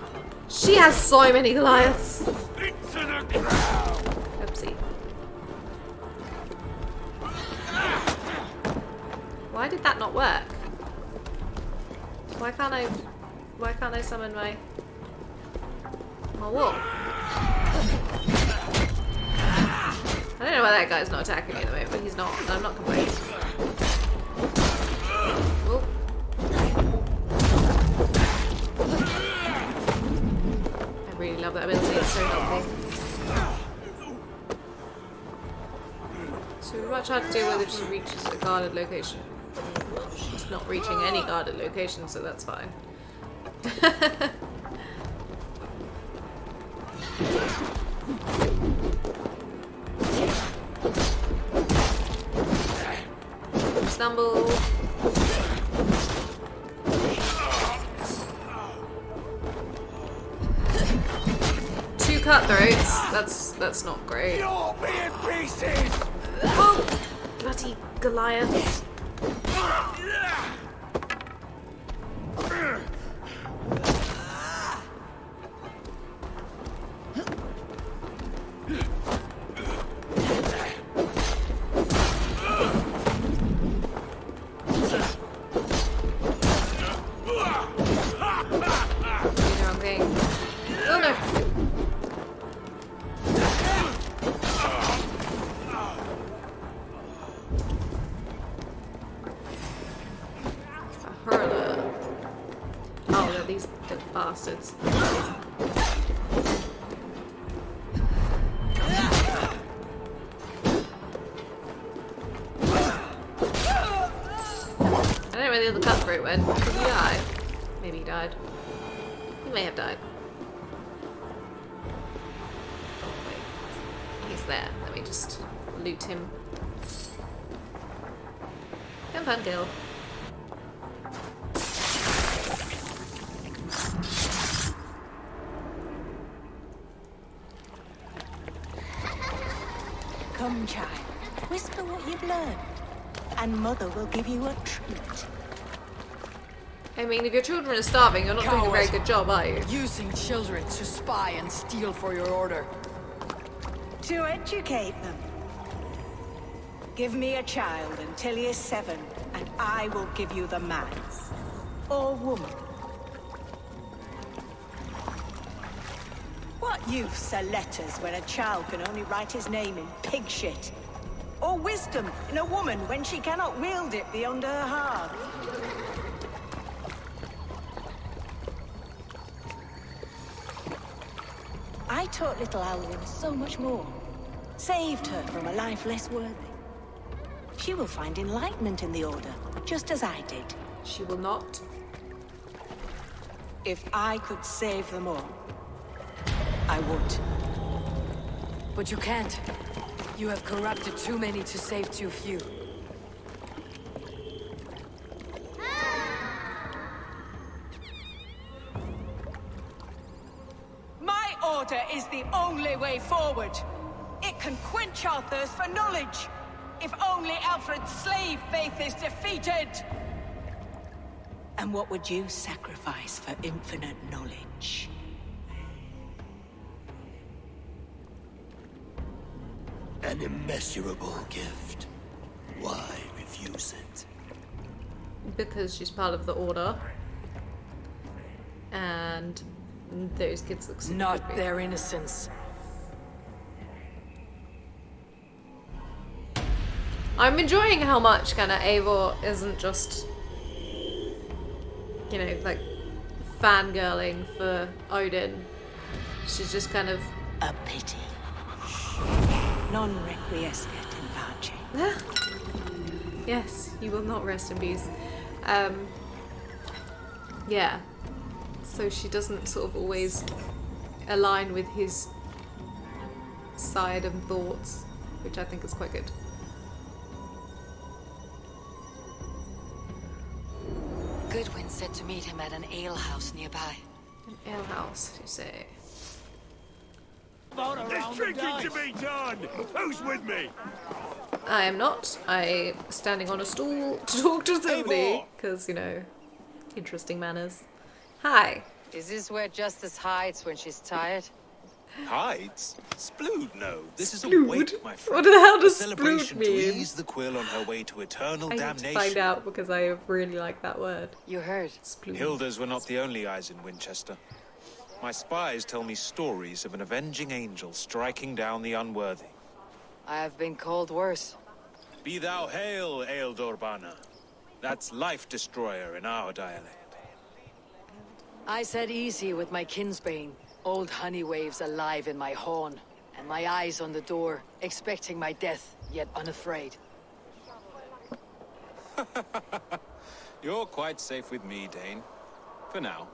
She has so many Goliaths. Oopsie. Why did that not work? Why can't I summon my wolf? I don't know why that guy's not attacking me at the moment, but he's not. I'm not complaining. Oh. I really love that ability, it's so helpful. So much hard to deal with if she reaches a guarded location. She's not reaching any guarded location, so that's fine. Stumble. Two cutthroats. That's not great. You'll be in pieces! Oh, bloody Goliaths. Bastards. I don't know where the other cutthroat went. Did he die? Maybe he died. He may have died. Oh, wait. He's there. Let me just loot him. Have fun, Gil. Come, child. Whisper what you've learned, and Mother will give you a treat. I mean, if your children are starving, you're not doing a very good job, are you? Using children to spy and steal for your order. To educate them. Give me a child until he is 7, and I will give you the man's. Or woman. What use are letters when a child can only write his name in pig shit? Or wisdom in a woman when she cannot wield it beyond her heart? I taught little Alwyn so much more. Saved her from a life less worthy. She will find enlightenment in the Order, just as I did. She will not. If I could save them all, I would. But you can't. You have corrupted too many to save too few. My order is the only way forward. It can quench our thirst for knowledge. If only Alfred's slave faith is defeated. And what would you sacrifice for infinite knowledge? An immeasurable gift. Why refuse it? Because she's part of the Order. And those kids look super Not creepy. their innocence. I'm enjoying how much kind of Eivor isn't just, you know, like fangirling for Odin. She's just kind of a pity. Non requiescat in pace. Yes, you will not rest in peace. Yeah. So she doesn't sort of always align with his side and thoughts, which I think is quite good. Goodwin said to meet him at an alehouse nearby. An alehouse, you say? There's drinking to be done! Who's with me? I am not. I'm standing on a stool to talk to somebody, because, you know, interesting manners. Hi. Is this where Justice hides when she's tired? Hides? Splood, no. This is a Splood? wake, my friend. What the hell does a celebration splood to mean? ease the quill on her way to eternal I need damnation. to find out because I really like that word. You heard. Splood. Hilda's were not the only eyes in Wincestre. My spies tell me stories of an avenging angel striking down the unworthy. I have been called worse. Be thou hail, Eildorbana. That's life destroyer in our dialect. I said easy with my kinsbane. Old honey waves alive in my horn, and my eyes on the door, expecting my death, yet unafraid. You're quite safe with me, Dane. For now.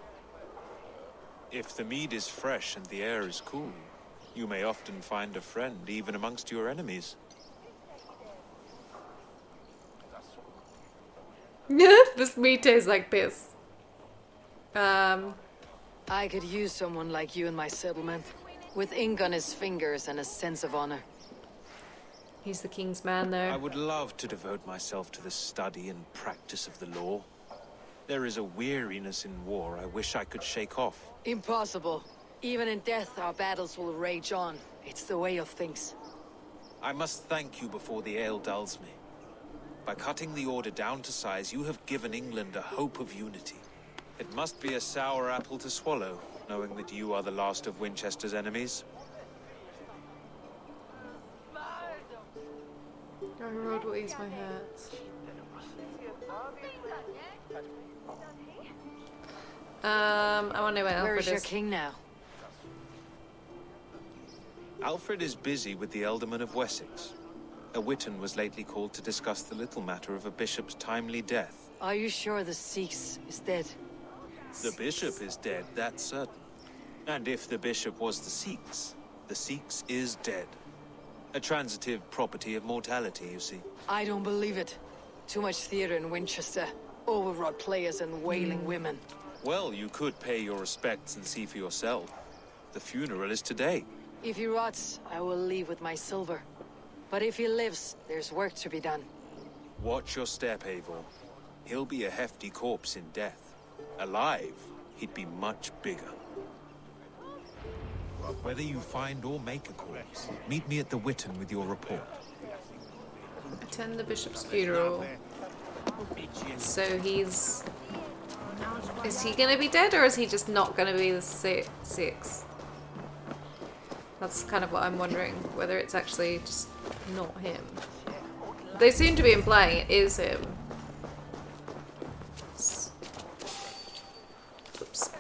If the mead is fresh and the air is cool, you may often find a friend even amongst your enemies. This meat tastes like piss. I could use someone like you in my settlement, with ink on his fingers and a sense of honor. He's the king's man, though. I would love to devote myself to the study and practice of the law. There is a weariness in war I wish I could shake off. Impossible. Even in death, our battles will rage on. It's the way of things. I must thank you before the ale dulls me. By cutting the order down to size, you have given England a hope of unity. It must be a sour apple to swallow, knowing that you are the last of Winchester's enemies. Oh, Rod, what is my hurts? I want to know where Alfred is. Where is your king now? Alfred is busy with the Ealdorman of Wessex. A Witan was lately called to discuss the little matter of a bishop's timely death. Are you sure the Sikhs is dead? The bishop is dead, that's certain. And if the bishop was the Sikhs is dead. A transitive property of mortality, you see. I don't believe it. Too much theater in Winchester. Overwrought players and wailing women. Well, you could pay your respects and see for yourself. The funeral is today. If he rots, I will leave with my silver. But if he lives, there's work to be done. Watch your step, Eivor. He'll be a hefty corpse in death. Alive, he'd be much bigger. Whether you find or make a corpse, meet me at the Witan with your report. Attend the bishop's funeral. So he's... Is he gonna be dead, or is he just not gonna be the six? That's kind of what I'm wondering, whether it's actually just not him. They seem to be implying it is him. Oops.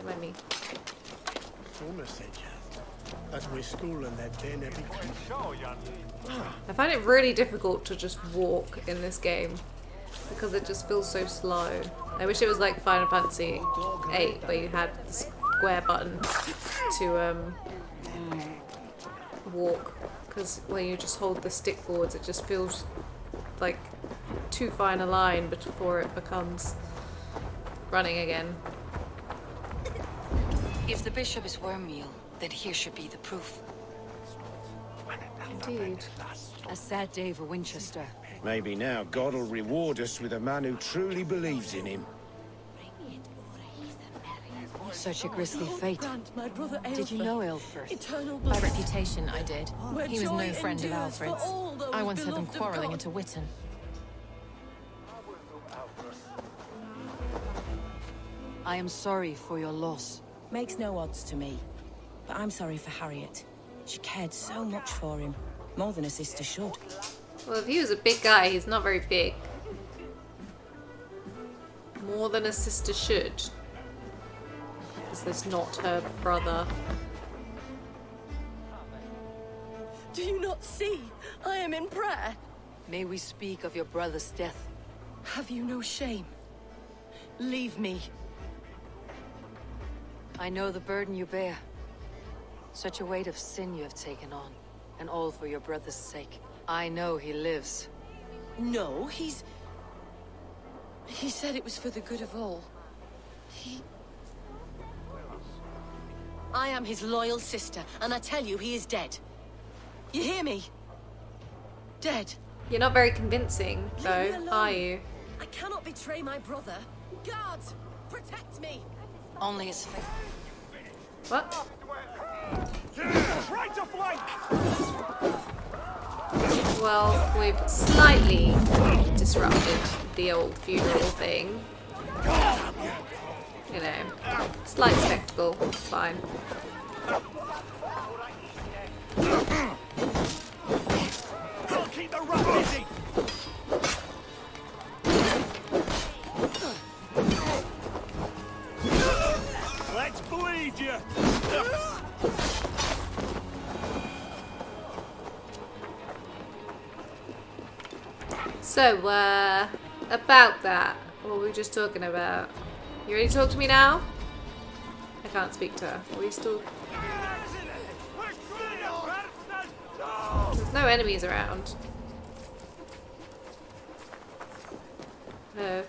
Let me. I find it really difficult to just walk in this game because it just feels so slow. I wish it was like Final Fantasy VIII where you had the square button to walk, because when you just hold the stick forwards it just feels like too fine a line before it becomes running again. If the bishop is wormmeal, then here should be the proof. Indeed. A sad day for Winchester. Maybe now God will reward us with a man who truly believes in him. Such a grisly fate. Did you know Eilford? By reputation, I did. He was no friend of Alfred's. I once had them quarrelling at a Witan. I am sorry for your loss. Makes no odds to me. But I'm sorry for Harriet. She cared so much for him. More than a sister should. Well, if he was a big guy, he's not very big. More than a sister should. Is this not her brother? Do you not see? I am in prayer. May we speak of your brother's death? Have you no shame? Leave me. I know the burden you bear. Such a weight of sin you have taken on. And all for your brother's sake. I know he lives. No, He said it was for the good of all. I am his loyal sister, and I tell you, he is dead. You hear me? Dead. You're not very convincing, though, are you? I cannot betray my brother. Guards, protect me. Only his fate. What? Try to flank! Well, we've slightly disrupted the old funeral thing. You know, slight spectacle, it's fine. Keep the rat busy! Let's bleed you! So, about that. What were we just talking about? You ready to talk to me now? I can't speak to her. Are we still... There's no enemies around. No.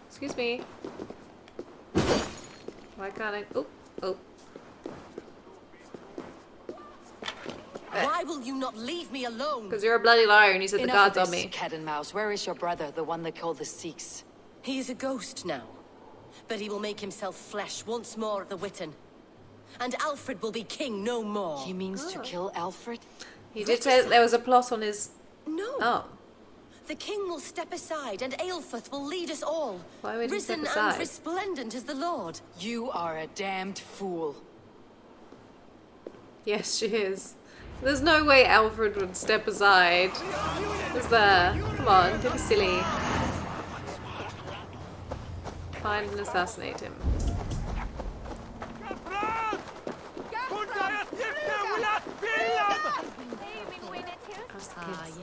Excuse me. Why can't I... Oh, oh. Why will you not leave me alone? Because you're a bloody liar and you said the guards on me. Cat and mouse. Where is your brother, the one they call the Sikhs? He is a ghost now. But he will make himself flesh once more at the Witten. And Alfred will be king no more. He means to kill Alfred? He did say that there was a plot on his... No. Oh. The king will step aside and Aelfrith will lead us all. Why would he step Risen aside? and resplendent as the Lord. You are a damned fool. Yes, she is. There's no way Alfred would step aside. Is there? Come on, don't be silly. Find and assassinate him. How's the kids?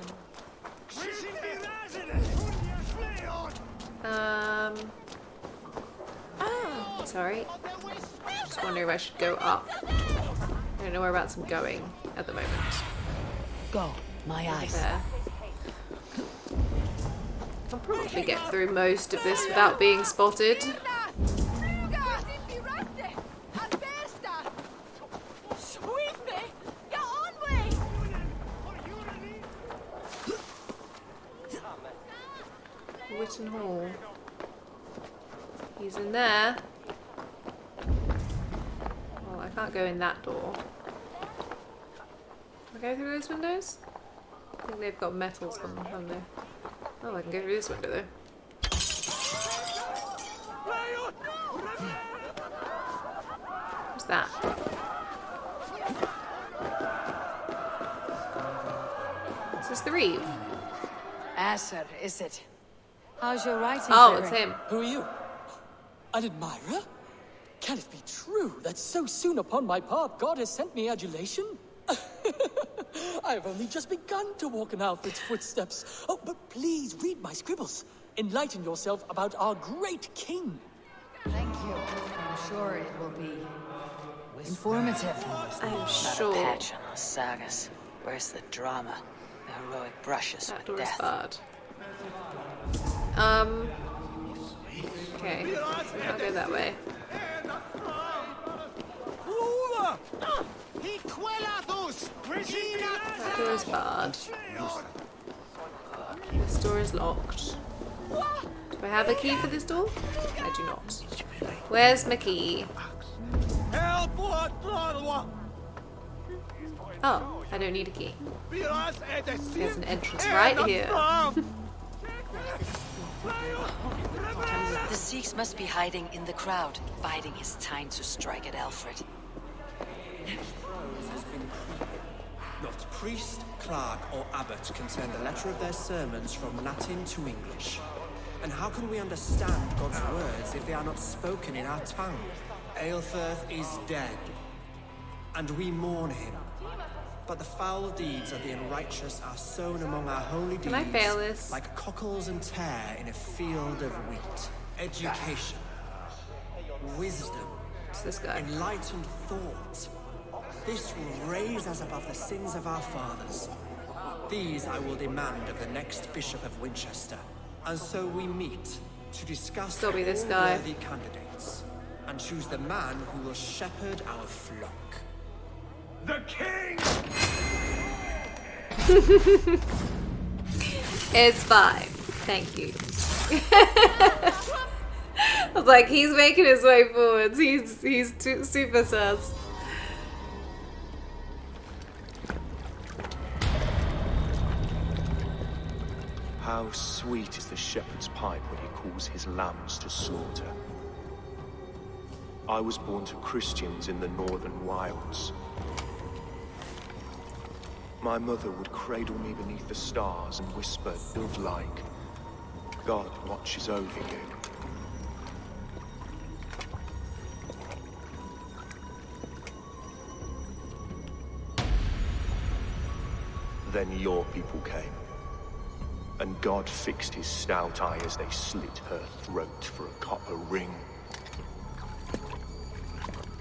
Sorry. Just wondering if I should go up. I don't know whereabouts I'm going at the moment. Go, my eyes. There. I'll probably get through most of this without being spotted. Witten Hall. He's in there. Well, I can't go in that door. Can I go through those windows? I think they've got metals on them, haven't they? Oh, I can go through this window though. What's that? Is this the Reeve? Asser, is it? How's your writing? Oh, it's him. Who are you? An admirer? Can it be true that so soon upon my path God has sent me adulation? I have only just begun to walk in Alfred's footsteps. Oh, but please read my scribbles. Enlighten yourself about our great king. Thank you. I'm sure it will be informative. I'm sure. Not a patch on our sagas. Where's the drama? The heroic brushes That with door is death. barred. Okay. I'll go that way. That door is barred. This door is locked. Do I have a key for this door? I do not. Where's my key? Oh, I don't need a key. There's an entrance right here. The Sikhs must be hiding in the crowd, biding his time to strike at Alfred. Not priest, clerk, or abbot can send a letter of their sermons from Latin to English. And how can we understand God's words if they are not spoken in our tongue? Aelfrith is dead, and we mourn him. But the foul deeds of the unrighteous are sown among our holy deeds. Can I fail this? Like cockles and tare in a field of wheat. Education, wisdom, It's this guy. enlightened thought. This will raise us above the sins of our fathers. These I will demand of the next Bishop of Winchester. And so we meet to discuss Still be this all guy. worthy candidates and choose the man who will shepherd our flock. The king! It's fine. Thank you. I was like, he's making his way forwards. He's super sus. How sweet is the shepherd's pipe when he calls his lambs to slaughter. I was born to Christians in the northern wilds. My mother would cradle me beneath the stars and whisper, dove-like, God watches over you. Then your people came. and God fixed his stout eye as they slit her throat for a copper ring.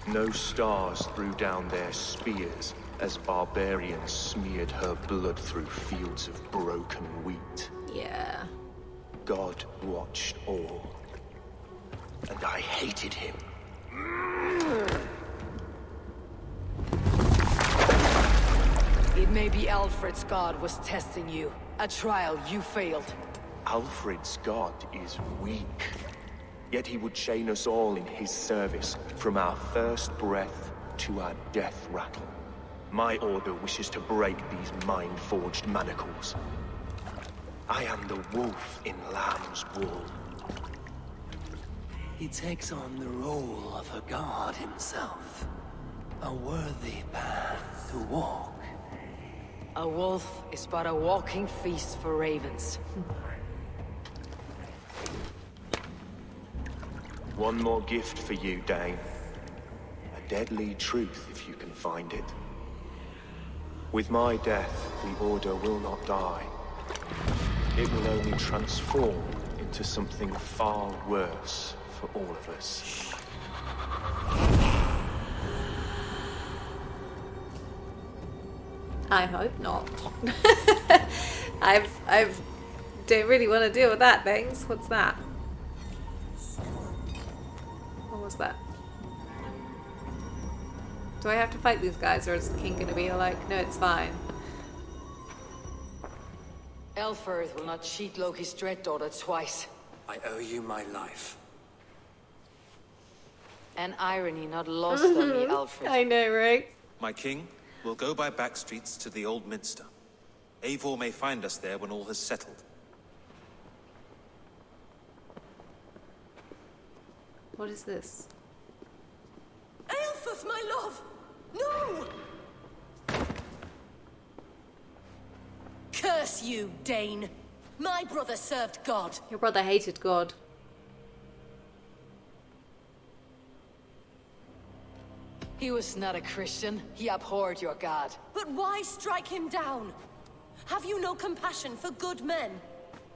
No stars threw down their spears as barbarians smeared her blood through fields of broken wheat. Yeah. God watched all, and I hated him. It may be Alfred's god was testing you. A trial you failed. Alfred's god is weak, yet he would chain us all in his service, from our first breath to our death rattle. My order wishes to break these mind-forged manacles. I am the wolf in lamb's wool. He takes on the role of a god himself. A worthy path to walk. A wolf is but a walking feast for ravens. One more gift for you, Dane. A deadly truth, if you can find it. With my death, the Order will not die. It will only transform into something far worse for all of us. I hope not. I don't really want to deal with that, things. What's that? What was that? Do I have to fight these guys, or is the king gonna be like, no, it's fine? Elfirth will not cheat Loki's dread daughter twice. I owe you my life. An irony not lost on me, Alfred. I know, right? My king, we'll go by back streets to the old Minster. Eivor may find us there when all has settled. What is this? Aelfirth, my love! No! Curse you, Dane! My brother served God. Your brother hated God. He was not a Christian. He abhorred your god. But why strike him down? Have you no compassion for good men?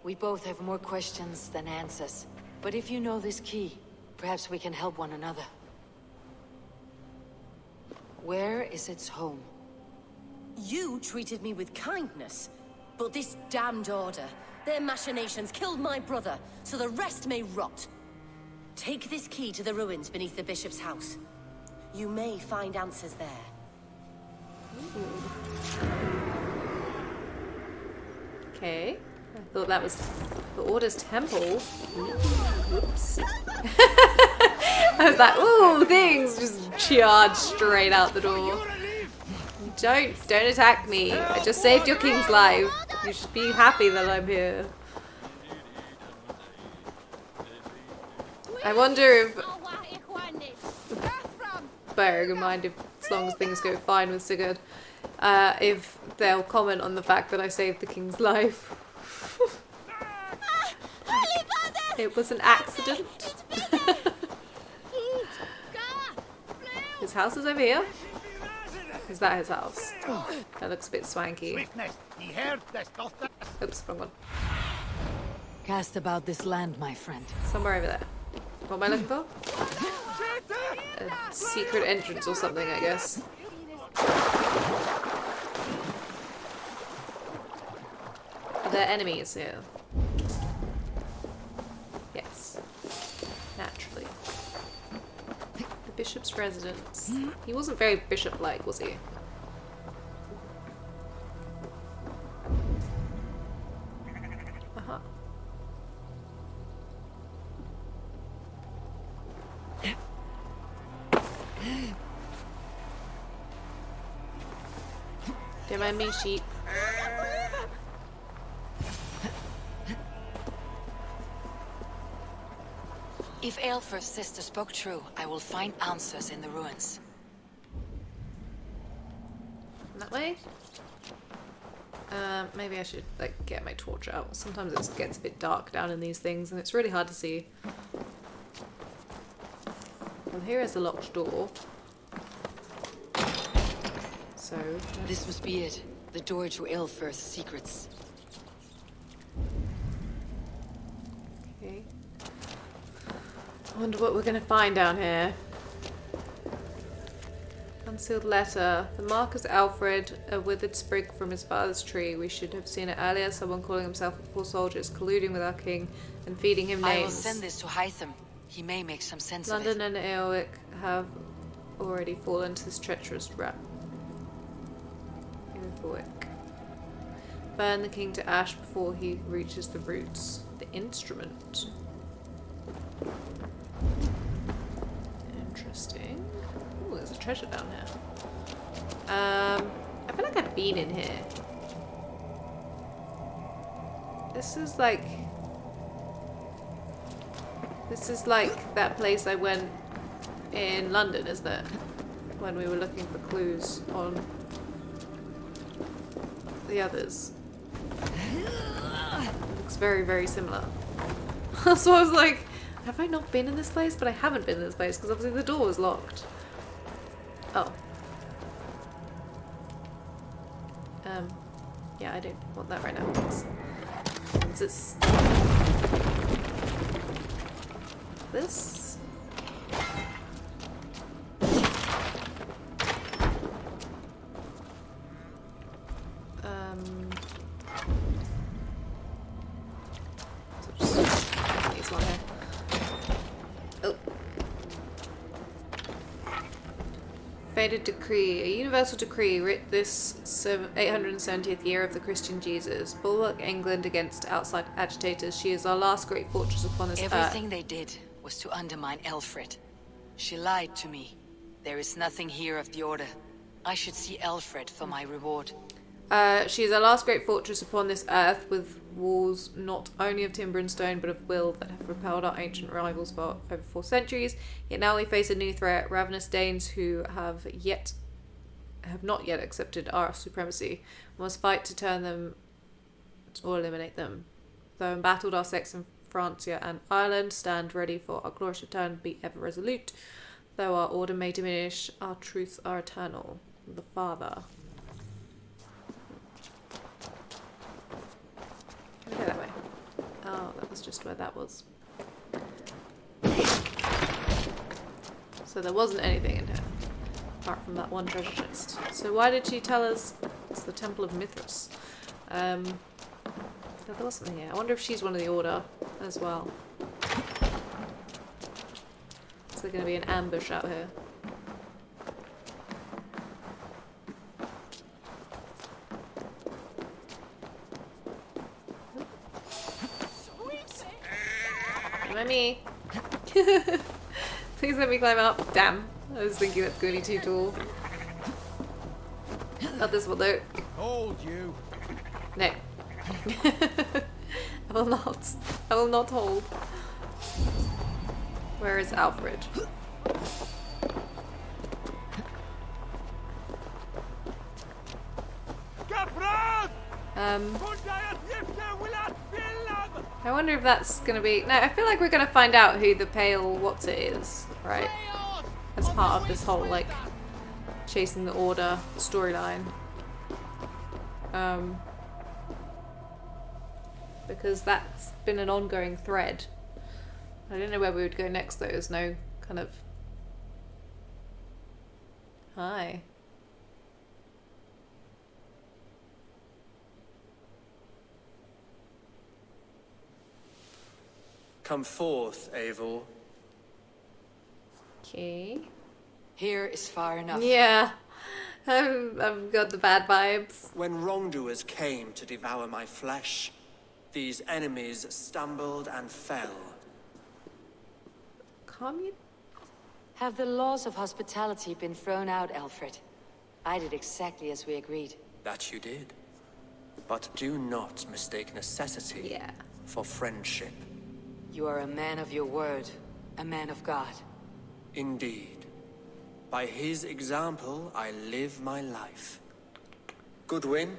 We both have more questions than answers. But if you know this key, perhaps we can help one another. Where is its home? You treated me with kindness, but this damned Order, their machinations killed my brother, so the rest may rot. Take this key to the ruins beneath the bishop's house. You may find answers there. Okay. I thought that was the Order's temple. Whoops. I was like, ooh, things just charged straight out the door. Don't attack me. I just saved your king's life. You should be happy that I'm here. I wonder if bearing in mind, if as long as things go fine with Sigurd, if they'll comment on the fact that I saved the king's life. It was an accident. His house is over here. Is that his house? Oh, that looks a bit swanky. Oops, wrong one. Cast about this land, my friend. Somewhere over there. What am I looking for? A secret entrance or something, I guess. Are there enemies here? Yes. Naturally. The bishop's residence. He wasn't very bishop-like, was he? Uh-huh. Don't mind me, sheep. If Aelfirth's sister spoke true, I will find answers in the ruins. That way? Maybe I should like get my torch out. Sometimes it gets a bit dark down in these things and it's really hard to see. Well, here is the locked door. So this must be it. The door to Aelfirth's secrets. Okay. I wonder what we're going to find down here. Unsealed letter. The mark is Alfred, a withered sprig from his father's tree. We should have seen it earlier. Someone calling himself a poor soldier is colluding with our king and feeding him names. I will send this to Hytham. He may make some sense of it. London and Eowyn have already fallen to this treacherous trap. Eivor. Burn the king to ash before he reaches the roots. The instrument. Interesting. Ooh, there's a treasure down here. I feel like I've been in here. This is like that place I went in London, isn't it? When we were looking for clues on the others. Looks very, very similar. So I was like, have I not been in this place? But I haven't been in this place because obviously the door was locked. Oh. Yeah, I don't want that right now. What's this? This? So just these one here. Oh. Fated decree. A universal decree writ this 870th year of the Christian Jesus. Bulwark England against outside agitators. She is our last great fortress upon this earth. Everything they did was to undermine Alfred. She lied to me. There is nothing here of the order. I should see Alfred for my reward. She is our last great fortress upon this earth, with walls not only of timber and stone, but of will that have repelled our ancient rivals for over 4 centuries. Yet now we face a new threat, ravenous Danes who have not yet accepted our supremacy. We must fight to turn them or eliminate them. Though embattled, our Saxon Francia and Ireland stand ready for our glorious return. Be ever resolute. Though our order may diminish, our truths are eternal. The Father. Can I go that way? Oh, that was just where that was. So there wasn't anything in here, apart from that one treasure chest. So why did she tell us it's the Temple of Mithras? There was something here. I wonder if she's one of the Order as well. Is there going to be an ambush out here? Let me. Please let me climb up. Damn. I was thinking that's going to be too tall. Not this one though. Hold you. No. I will not. I will not hold. Where is Alfred? I wonder if that's gonna be... No, I feel like we're gonna find out who the pale what's-it is, right? As part of this whole, like, chasing the Order storyline. Because that's been an ongoing thread. I don't know where we would go next though. There's no kind of... Hi. Come forth, Eivor. Okay. Here is far enough. Yeah. I've got the bad vibes. When wrongdoers came to devour my flesh, these enemies stumbled and fell. Calm you? Have the laws of hospitality been thrown out, Alfred? I did exactly as we agreed. That you did. But do not mistake necessity for friendship. You are a man of your word, a man of God. Indeed. By his example, I live my life. Goodwin?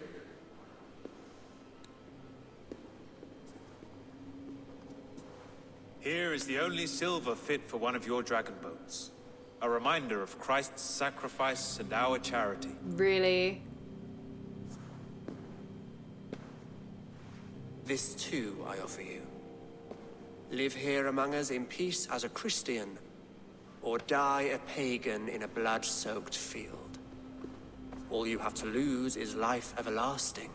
Here is the only silver fit for one of your dragon boats. A reminder of Christ's sacrifice and our charity. Really? This too I offer you. Live here among us in peace as a Christian, or die a pagan in a blood-soaked field. All you have to lose is life everlasting.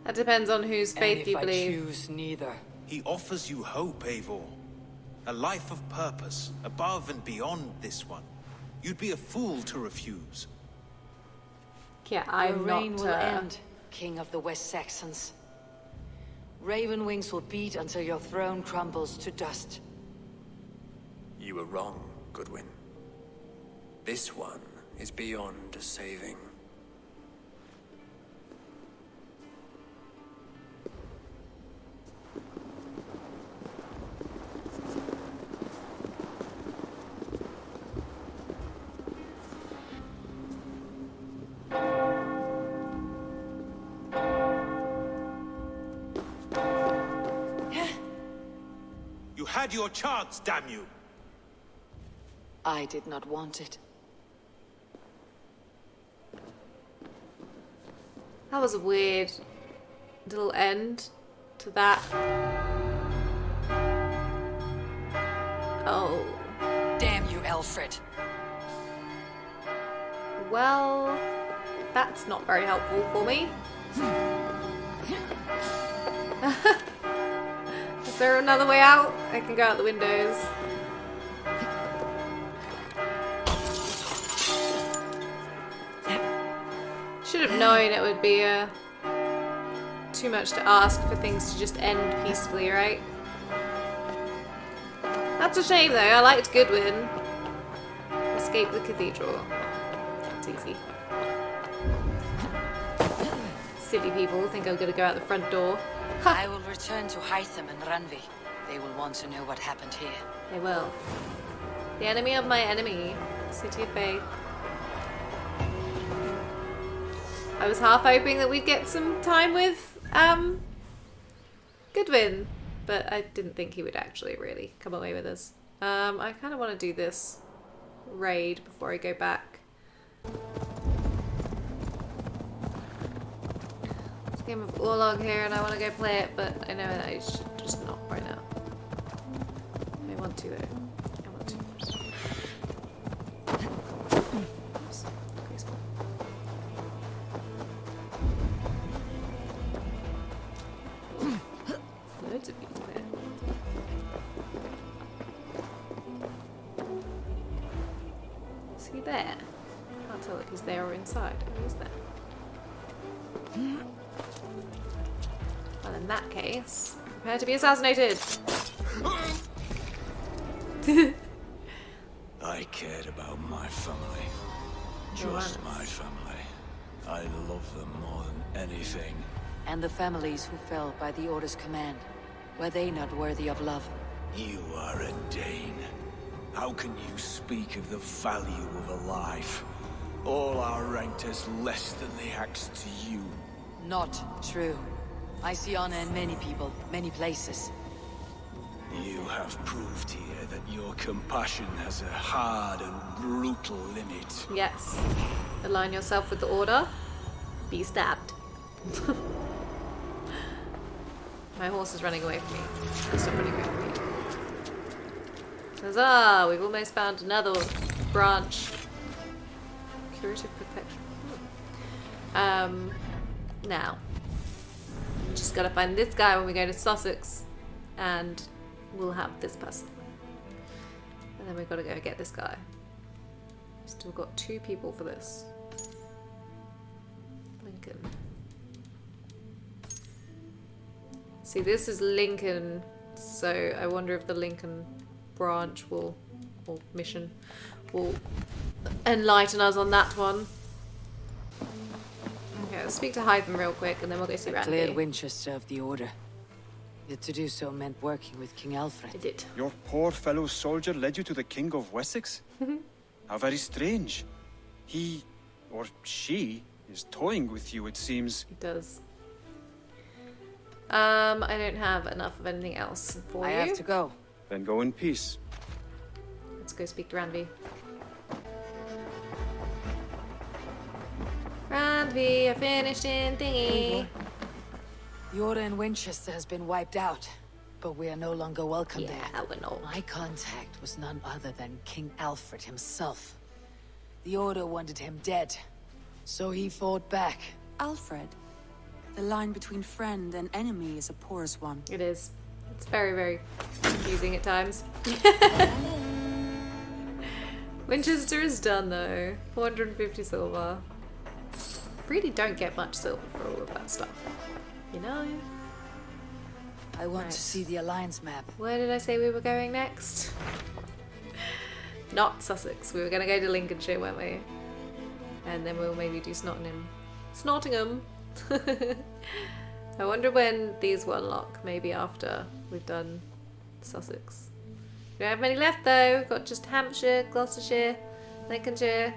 That depends on whose faith you believe. I choose neither. He offers you hope, Eivor. A life of purpose, above and beyond this one. You'd be a fool to refuse. Yeah, Your I'm reign not... will end, King of the West Saxons. Raven wings will beat until your throne crumbles to dust. You were wrong, Goodwin. This one is beyond saving. You had your chance, damn you! I did not want it. That was a weird little end to that. Oh. Damn you, Alfred. Well, that's not very helpful for me. Is there another way out? I can go out the windows. Should have known it would be too much to ask for things to just end peacefully, right? That's a shame though, I liked Goodwin. Escape the cathedral. It's easy. Silly people think I'm gonna go out the front door. I will return to Hytham and Ranvi. They will want to know what happened here. They will. The enemy of my enemy. City of Faith. I was half hoping that we'd get some time with Goodwin, but I didn't think he would actually really come away with us. I kind of want to do this raid before I go back. It's a game of Orlog here and I want to go play it, but I know that I should just not right now. I want to though. I want to. Oops. Graceful. Loads of people here. Is he there? I can't tell if he's there or inside. Oh, he's there. Well, in that case, prepare to be assassinated. I cared about my family. Just my family. I love them more than anything. And the families who fell by the Order's command. Were they not worthy of love? You are a Dane. How can you speak of the value of a life? All are ranked as less than the axe to you. Not true. I see honor in many people, many places. You have proved here that your compassion has a hard and brutal limit. Yes. Align yourself with the Order. Be stabbed. My horse is running away from me. Stop running away from me. Huzzah! We've almost found another branch. Curative perfection. Now. Just gotta find this guy when we go to Sussex. And we'll have this person. And then we've gotta go get this guy. Still got 2 people for this. Lincoln. See, this is Lincoln, so I wonder if the Lincoln branch will, or mission, will enlighten us on that one. Okay, let's speak to Hytham real quick, and then we'll go see Randy. Cleared Wincestre of the Order. Yet to do so meant working with King Alfred. I did. Your poor fellow soldier led you to the King of Wessex? How very strange. He, or she, is toying with you, it seems. It does. I don't have enough of anything else for you. I have to go. Then go in peace. Let's go speak to Ranvi. Ranvi, I finished in thingy. The Order in Winchester has been wiped out. but we are no longer welcome there. Yeah, we're not. My contact was none other than King Alfred himself. The Order wanted him dead, so he fought back. Alfred? The line between friend and enemy is a porous one. It is. It's very, very confusing at times. Winchester is done though. 450 silver. Really don't get much silver for all of that stuff. You know? I want to see the Alliance map. Where did I say we were going next? Not Sussex. We were going to go to Lincolnshire, weren't we? And then we'll maybe do Snottingham. Snottingham! I wonder when these will unlock. Maybe after we've done Sussex. We don't have many left though. We've got just Hampshire, Gloucestershire, Lincolnshire,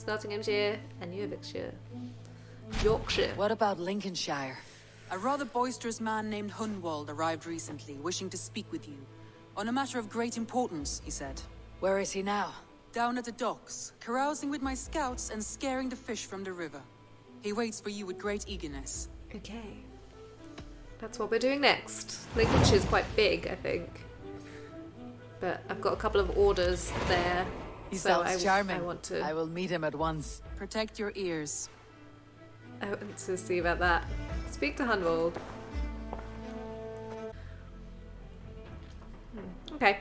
Nottinghamshire, and Yorkshire. Yorkshire. What about Lincolnshire? A rather boisterous man named Hunwald arrived recently, wishing to speak with you. On a matter of great importance, he said. Where is he now? Down at the docks, carousing with my scouts and scaring the fish from the river. He waits for you with great eagerness. Okay. That's what we're doing next. Lincolnshire's quite big, I think. But I've got a couple of orders there. He so sounds charming. I want to... I will meet him at once. Protect your ears. I want to see about that. Speak to Hunwald. Okay,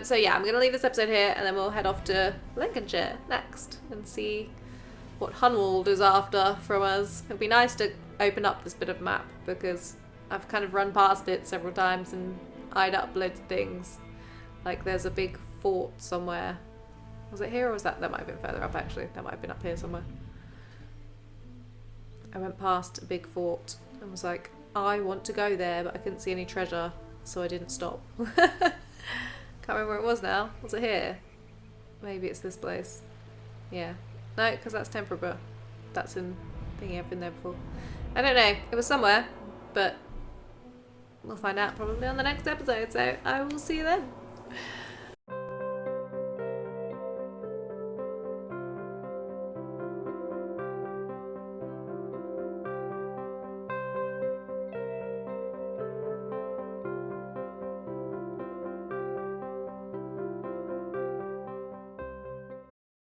so yeah, I'm going to leave this episode here and then we'll head off to Lincolnshire next and see what Hunwald is after from us. It'd be nice to open up this bit of map because I've kind of run past it several times and eyed up loads of things. Like there's a big fort somewhere. Was it here or was that? That might have been further up actually. That might have been up here somewhere. I went past a big fort and was like, I want to go there, but I couldn't see any treasure, so I didn't stop. Can't remember where it was now. Was it here? Maybe it's this place. Yeah. No, because that's Temperaborough. That's in thingy, I've been there before. I don't know. It was somewhere, but we'll find out probably on the next episode, so I will see you then.